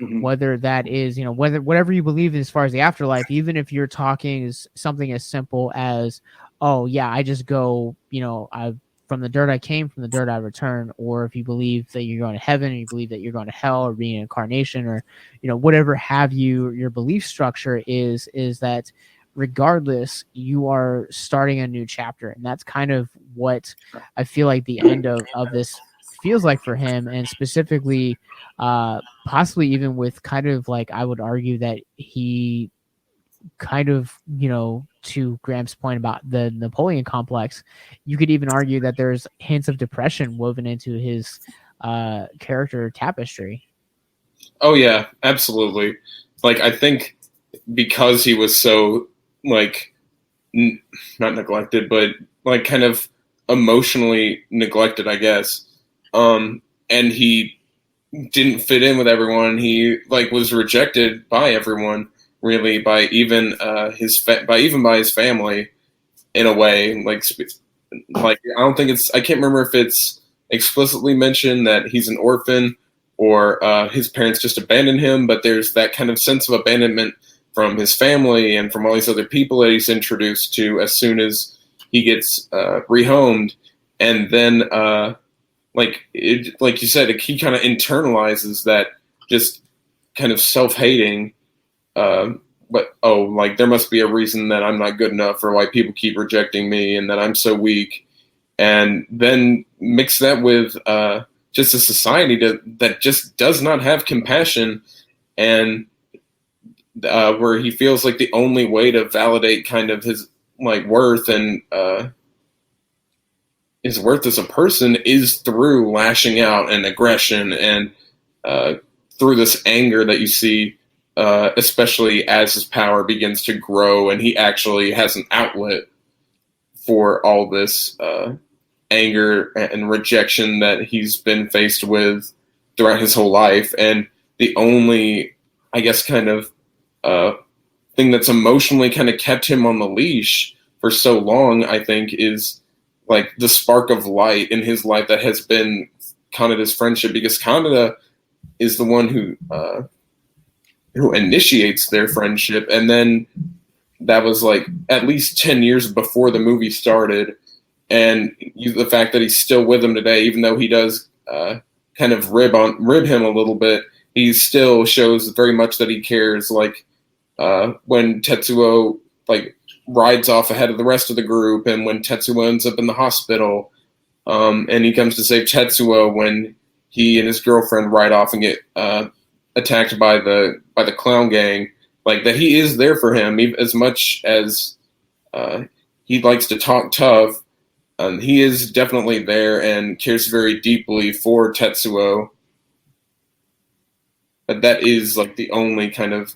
Mm-hmm. whether that is, whatever you believe as far as the afterlife, even if you're talking is something as simple as, oh yeah, I just go, from the dirt I came, from the dirt I return, or if you believe that you're going to heaven, and you believe that you're going to hell or reincarnation, or whatever have you, your belief structure is that regardless, you are starting a new chapter. And that's kind of what I feel like the end of this feels like for him, and specifically possibly even with kind of I would argue that he kind of, to Graham's point about the Napoleon complex, you could even argue that there's hints of depression woven into his character tapestry. Oh yeah, absolutely. I think because he was so not neglected, but kind of emotionally neglected, I guess. And he didn't fit in with everyone. He was rejected by everyone, really, by even by his family, in a way. I don't think I can't remember if it's explicitly mentioned that he's an orphan or his parents just abandoned him, but there's that kind of sense of abandonment from his family and from all these other people that he's introduced to as soon as he gets rehomed. And then like you said, he kind of internalizes that just kind of self-hating, there must be a reason that I'm not good enough, or why people keep rejecting me, and that I'm so weak. And then mix that with just a society that just does not have compassion, and where he feels like the only way to validate kind of his worth and his worth as a person is through lashing out and aggression, and through this anger that you see, especially as his power begins to grow and he actually has an outlet for all this anger and rejection that he's been faced with throughout his whole life. And the only, I guess, kind of thing that's emotionally kind of kept him on the leash for so long, I think, is the spark of light in his life that has been Kaneda's friendship, because Kaneda is the one who initiates their friendship. And then that was at least 10 years before the movie started. And the fact that he's still with him today, even though he does kind of rib him a little bit, he still shows very much that he cares. When Tetsuo rides off ahead of the rest of the group, and when Tetsuo ends up in the hospital, and he comes to save Tetsuo when he and his girlfriend ride off and get attacked by the clown gang, that he is there for him, as much as he likes to talk tough. He is definitely there and cares very deeply for Tetsuo. But that is the only kind of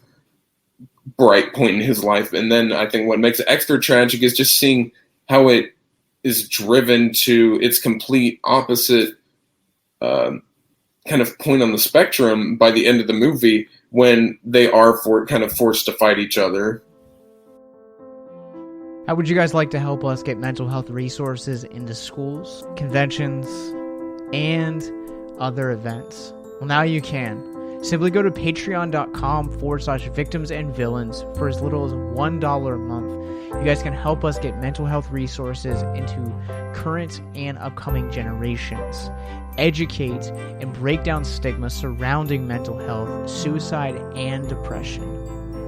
bright point in his life. And then I think what makes it extra tragic is just seeing how it is driven to its complete opposite kind of point on the spectrum by the end of the movie, when they are forced to fight each other. How would you guys like to help us get mental health resources into schools, conventions, and other events? Well, now you can. Simply go to patreon.com/victims and villains for as little as $1 a month. You guys can help us get mental health resources into current and upcoming generations, educate and break down stigma surrounding mental health, suicide, and depression.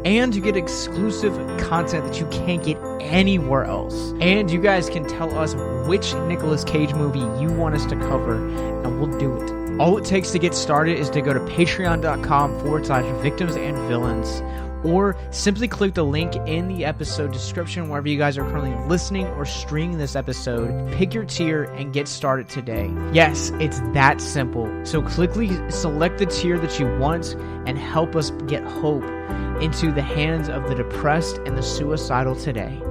And you get exclusive content that you can't get anywhere else. And you guys can tell us which Nicolas Cage movie you want us to cover, and we'll do it. All it takes to get started is to go to patreon.com/victims and villains, or simply click the link in the episode description wherever you guys are currently listening or streaming this episode. Pick your tier and get started today. Yes, it's that simple. So quickly select the tier that you want and help us get hope into the hands of the depressed and the suicidal today.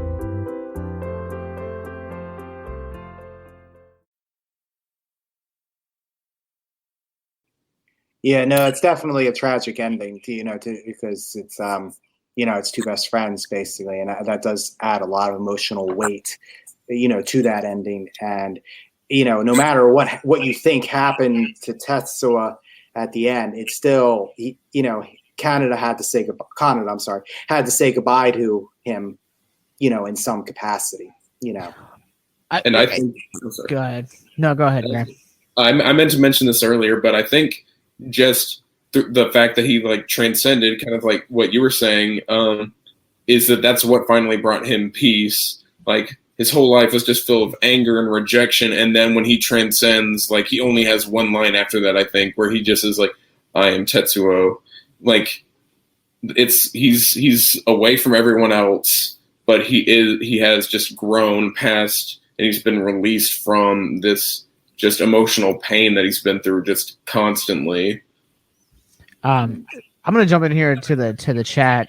Yeah, no, it's definitely a tragic ending because it's it's two best friends basically, and that does add a lot of emotional weight, to that ending. And no matter what you think happened to Tetsuo at the end, it's still Canada had to say goodbye to him, in some capacity, And I think Go ahead. No, go ahead, Graham. I meant to mention this earlier, but I think just the fact that he like transcended, kind of like what you were saying, is that's what finally brought him peace. Like his whole life was just filled with anger and rejection, and then when he transcends, like he only has one line after that, I think, where he just is like, "I am Tetsuo." Like he's away from everyone else, but he has just grown past, and he's been released from this just emotional pain that he's been through just constantly. I'm gonna jump in here to the chat.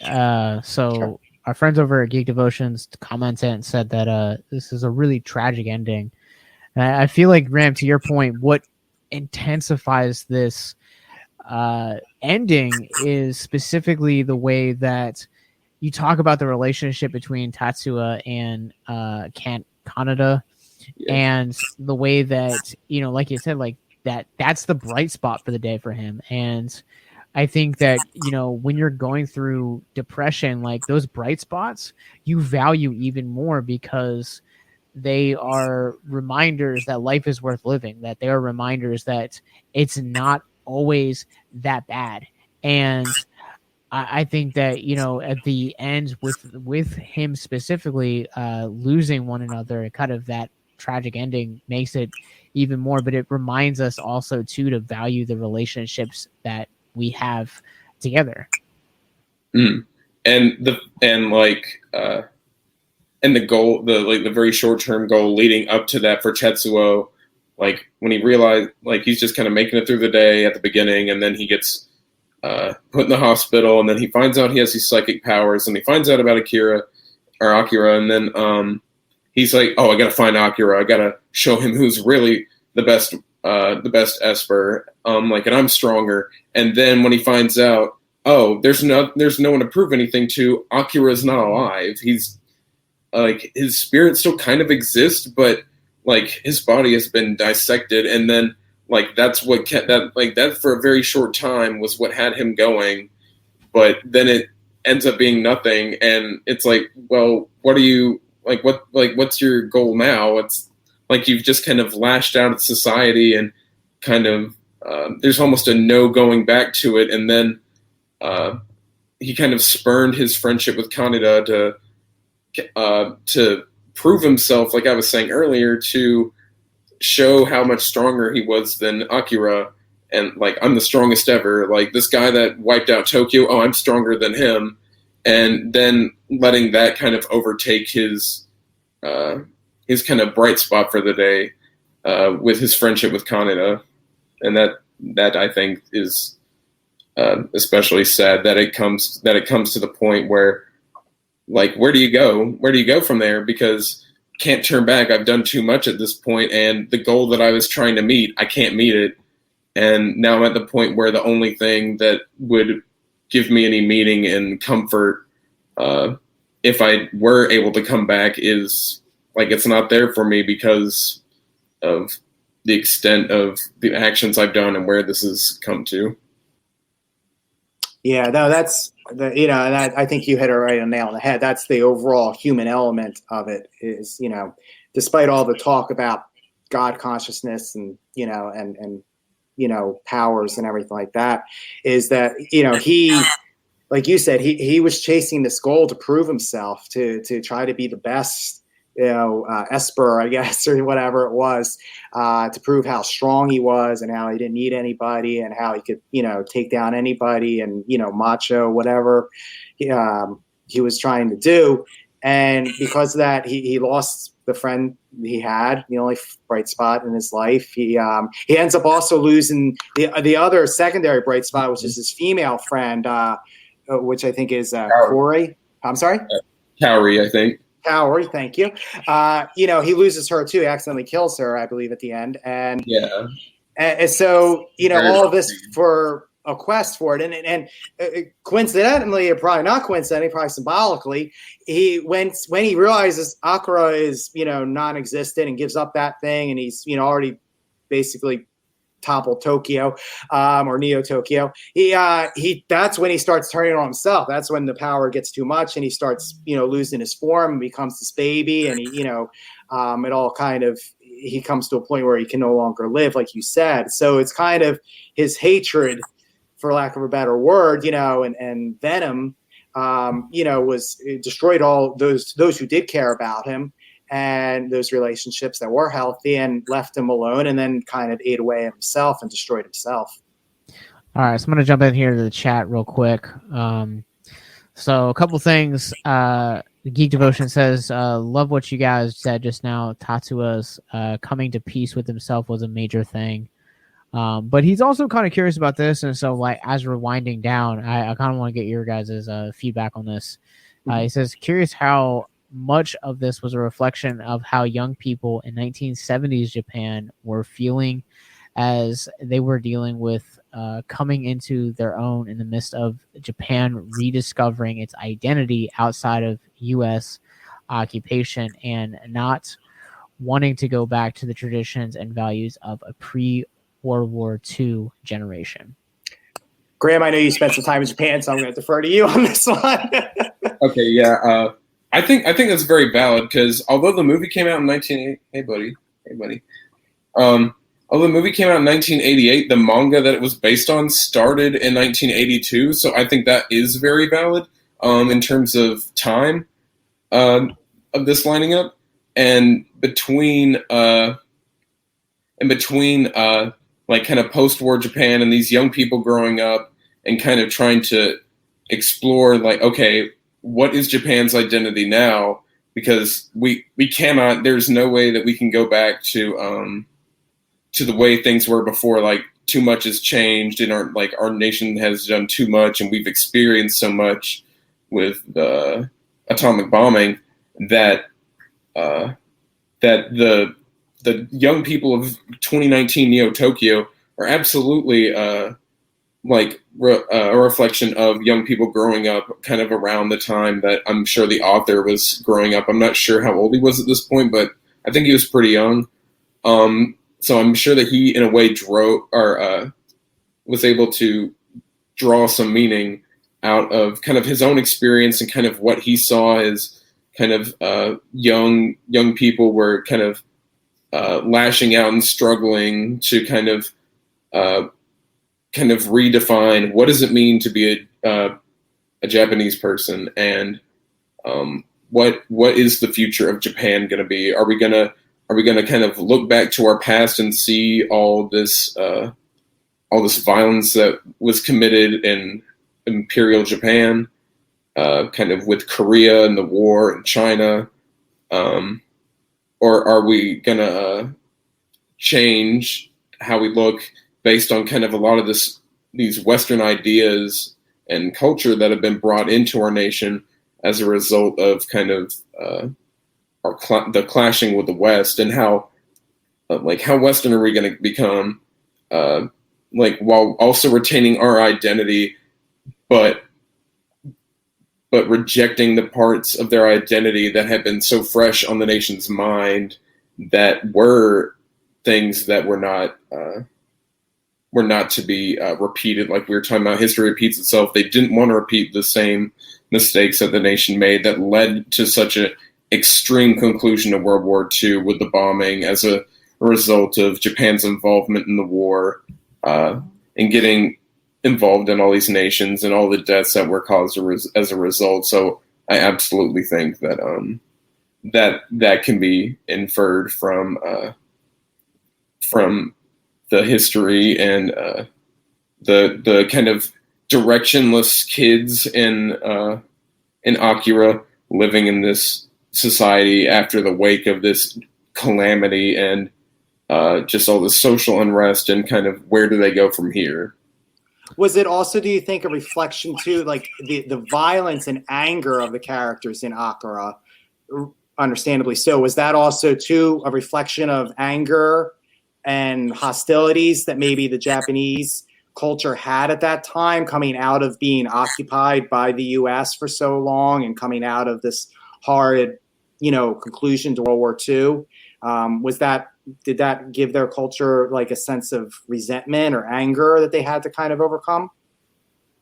So Sure. Our friends over at Geek Devotions commented and said that this is a really tragic ending. And I feel like, Graham, to your point, what intensifies this ending is specifically the way that you talk about the relationship between Tetsuo and Kaneda. Yeah. And the way that, like you said, like that's the bright spot for the day for him. And I think that, when you're going through depression, like those bright spots, you value even more because they are reminders that life is worth living, that they are reminders that it's not always that bad. And I think that, at the end with him specifically losing one another, kind of that tragic ending makes it even more, but it reminds us also too to value the relationships that we have together. And the goal, the very short-term goal leading up to that for Tetsuo, like when he realized, like he's just kind of making it through the day at the beginning, and then he gets put in the hospital, and then he finds out he has these psychic powers, and he finds out about Akira, and then he's like, oh, I gotta find Akira, I gotta show him who's really the best Esper, and I'm stronger. And then when he finds out, oh, there's no one to prove anything to, Akira's not alive. He's like, his spirit still kind of exists, but like his body has been dissected, and then like that's what kept that for a very short time was what had him going, but then it ends up being nothing, and it's like, well, what are you what's your goal now? It's like you've just kind of lashed out at society, and kind of there's almost a no going back to it, and then he kind of spurned his friendship with Kaneda to prove himself, like I was saying earlier, to show how much stronger he was than Akira, and like, I'm the strongest ever, like this guy that wiped out Tokyo, oh, I'm stronger than him, and then letting that kind of overtake his kind of bright spot for the day with his friendship with Kaneda. And that I think is especially sad, that it comes to the point where, like, where do you go from there? Because can't turn back. I've done too much at this point, and the goal that I was trying to meet, I can't meet it. And now I'm at the point where the only thing that would give me any meaning and comfort, if I were able to come back, is like, it's not there for me because of the extent of the actions I've done and where this has come to. Yeah, no, that's and I think you hit it right on the nail on the head. That's the overall human element of it. Is despite all the talk about God consciousness and powers and everything like that, is that he, like you said, he was chasing this goal to prove himself, to try to be the best, Esper, I guess, or whatever it was, to prove how strong he was and how he didn't need anybody and how he could, take down anybody and, macho, whatever, he was trying to do. And because of that, he lost the friend he had, the only bright spot in his life. He ends up also losing the other secondary bright spot, which is his female friend, which I think is Corey. I'm sorry? Cowrie, I think. Cowrie, thank you. He loses her too. He accidentally kills her, I believe, at the end. And so, all of this for a quest for it. And coincidentally, or probably not coincidentally, probably symbolically, when he realizes Akira is, non-existent and gives up that thing, and he's, already basically toppled Tokyo, or Neo Tokyo. That's when he starts turning on himself. That's when the power gets too much, and he starts, losing his form and becomes this baby, and it all kind of, he comes to a point where he can no longer live, like you said. So it's kind of his hatred, for lack of a better word, and venom, was destroyed all those who did care about him, and those relationships that were healthy, and left him alone, and then kind of ate away himself and destroyed himself. All right, so I'm going to jump in here to the chat real quick. So a couple things. Geek Devotion says, love what you guys said just now. Tetsuo's coming to peace with himself was a major thing. But he's also kind of curious about this, and so as we're winding down, I kind of want to get your guys' feedback on this. He says, curious how much of this was a reflection of how young people in 1970s Japan were feeling as they were dealing with coming into their own in the midst of Japan rediscovering its identity outside of U.S. occupation and not wanting to go back to the traditions and values of a pre-World War II generation. Graham, I know you spent some time in Japan, so I'm going to defer to you on this one. Okay, yeah. I think that's very valid, because although the movie came out in 1988, although the movie came out in 1988, the manga that it was based on started in 1982, so I think that is very valid in terms of time of this lining up. And between kind of post-war Japan and these young people growing up and kind of trying to explore, okay, what is Japan's identity now? Because we cannot, there's no way that we can go back to the way things were before. Too much has changed, and our nation has done too much, and we've experienced so much with the atomic bombing that the young people of 2019 Neo Tokyo are absolutely a reflection of young people growing up kind of around the time that I'm sure the author was growing up. I'm not sure how old he was at this point, but I think he was pretty young. So I'm sure that he, in a way, was able to draw some meaning out of kind of his own experience and kind of what he saw as kind of young people were kind of lashing out and struggling to kind of redefine what does it mean to be a Japanese person, and what is the future of Japan going to be? Are we gonna kind of look back to our past and see all this violence that was committed in Imperial Japan, kind of with Korea and the war and China, or are we gonna change how we look based on kind of a lot of these Western ideas and culture that have been brought into our nation as a result of kind of the clashing with the West, and how Western are we going to become, while also retaining our identity, but rejecting the parts of their identity that have been so fresh on the nation's mind that were things that were not to be repeated. Like we were talking about, history repeats itself. They didn't want to repeat the same mistakes that the nation made that led to such an extreme conclusion of World War II with the bombing as a result of Japan's involvement in the war, and getting involved in all these nations and all the deaths that were caused as a result. So I absolutely think that that can be inferred from the history and the kind of directionless kids in Akira living in this society after the wake of this calamity and just all the social unrest, and kind of where do they go from here. Was it also, do you think, a reflection too, like the violence and anger of the characters in Akira, understandably so, was that also too a reflection of anger and hostilities that maybe the Japanese culture had at that time, coming out of being occupied by the U.S. for so long and coming out of this horrid, conclusion to World War II? Did that give their culture like a sense of resentment or anger that they had to kind of overcome?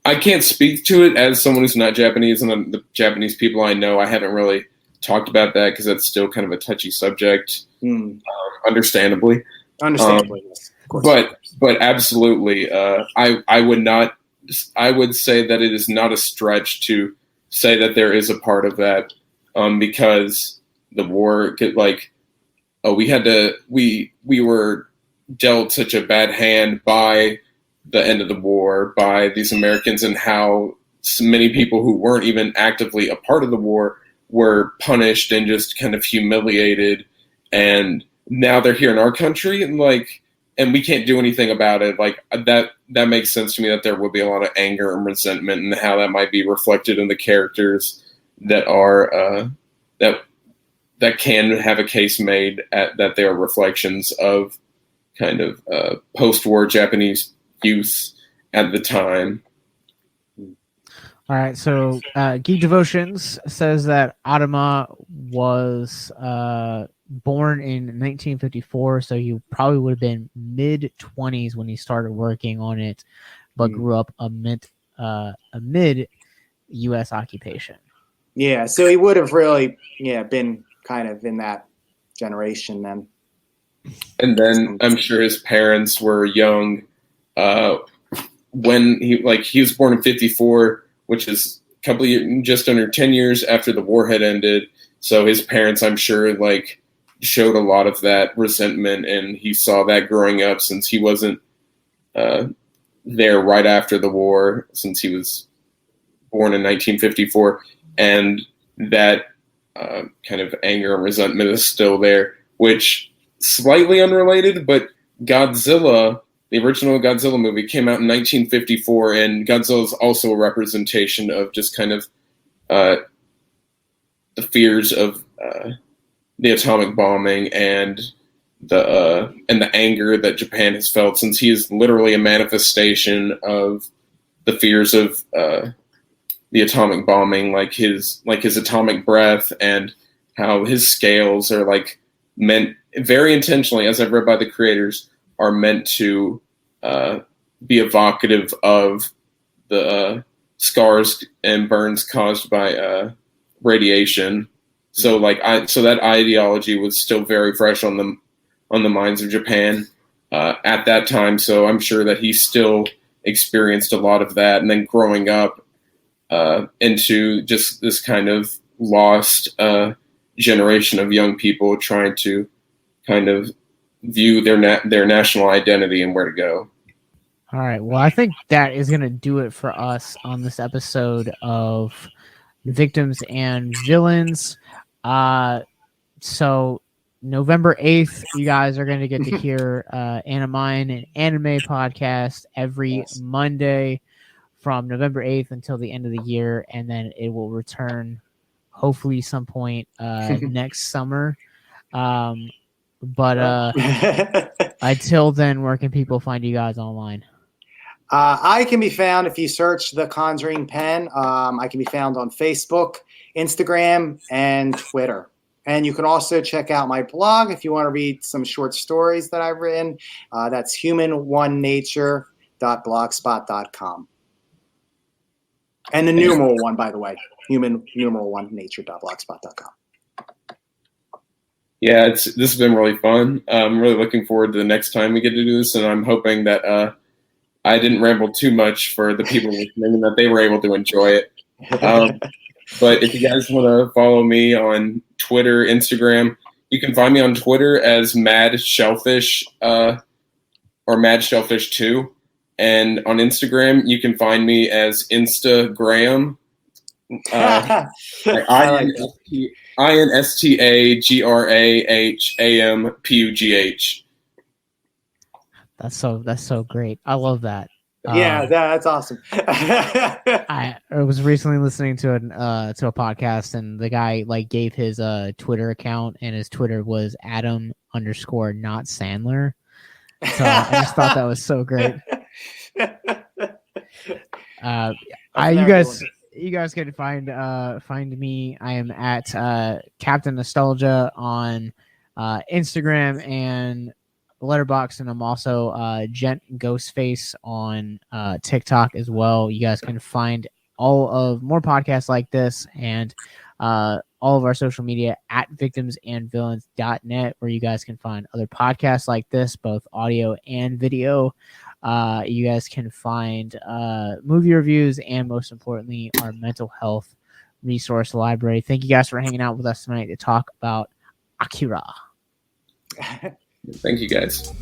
I can't speak to it as someone who's not Japanese, and the Japanese people I know, I haven't really talked about that because that's still kind of a touchy subject, understandably. Yes, of course. But absolutely, I would say that it is not a stretch to say that there is a part of that, because the war we were dealt such a bad hand by the end of the war, by these Americans, and how so many people who weren't even actively a part of the war were punished and just kind of humiliated. And now they're here in our country, and we can't do anything about it. Like that makes sense to me, that there would be a lot of anger and resentment, and how that might be reflected in the characters that are that can have a case made that they are reflections of kind of post-war Japanese youth at the time. All right, so Geek Devotions says that Adama was born in 1954, so he probably would have been mid-20s when he started working on it, but grew up amid U.S. occupation. Yeah, so he would have really been kind of in that generation then. And then I'm sure his parents were young when he was born in 54, which is just under 10 years after the war had ended. So his parents, I'm sure, showed a lot of that resentment, and he saw that growing up, since he wasn't there right after the war, since he was born in 1954, and that kind of anger and resentment is still there, which slightly unrelated, but Godzilla, the original Godzilla movie, came out in 1954, and Godzilla is also a representation of just kind of the fears of the atomic bombing and the anger that Japan has felt, since he is literally a manifestation of the fears of the atomic bombing, like his atomic breath, and how his scales are meant very intentionally, as I've read by the creators, are meant to be evocative of the scars and burns caused by radiation. So so that ideology was still very fresh on the minds of Japan at that time. So I'm sure that he still experienced a lot of that, and then growing up into just this kind of lost generation of young people trying to kind of view their national identity and where to go. All right. Well, I think that is going to do it for us on this episode of Victims and Villains. So November 8th, you guys are going to get to hear Animine, an anime podcast, every Monday from November 8th until the end of the year, and then it will return hopefully some point next summer. But until then, where can people find you guys online? I can be found, if you search The Conjuring Pen, I can be found on Facebook, Instagram, and Twitter. And you can also check out my blog if you want to read some short stories that I've written. That's human1nature.blogspot.com. And the numeral one, by the way, human1nature.blogspot.com. Yeah, this has been really fun. I'm really looking forward to the next time we get to do this, and I'm hoping that I didn't ramble too much for the people listening, and that they were able to enjoy it. But if you guys want to follow me on Twitter, Instagram, you can find me on Twitter as Mad Shellfish or Mad Shellfish 2. And on Instagram, you can find me as Instagram. I like that. INSTAGRAHAMPUGH. That's so great. I love that. Yeah, that's awesome. I was recently listening to a podcast, and the guy like gave his Twitter account, and his Twitter was Adam_not Sandler. So I just thought that was so great. You guys can find me. I am at Captain Nostalgia on Instagram and Letterboxd, and I'm also Gent Ghostface on TikTok as well. You guys can find all of more podcasts like this and all of our social media at victimsandvillains.net, where you guys can find other podcasts like this, both audio and video. You guys can find movie reviews and, most importantly, our mental health resource library. Thank you guys for hanging out with us tonight to talk about Akira. Thank you, guys.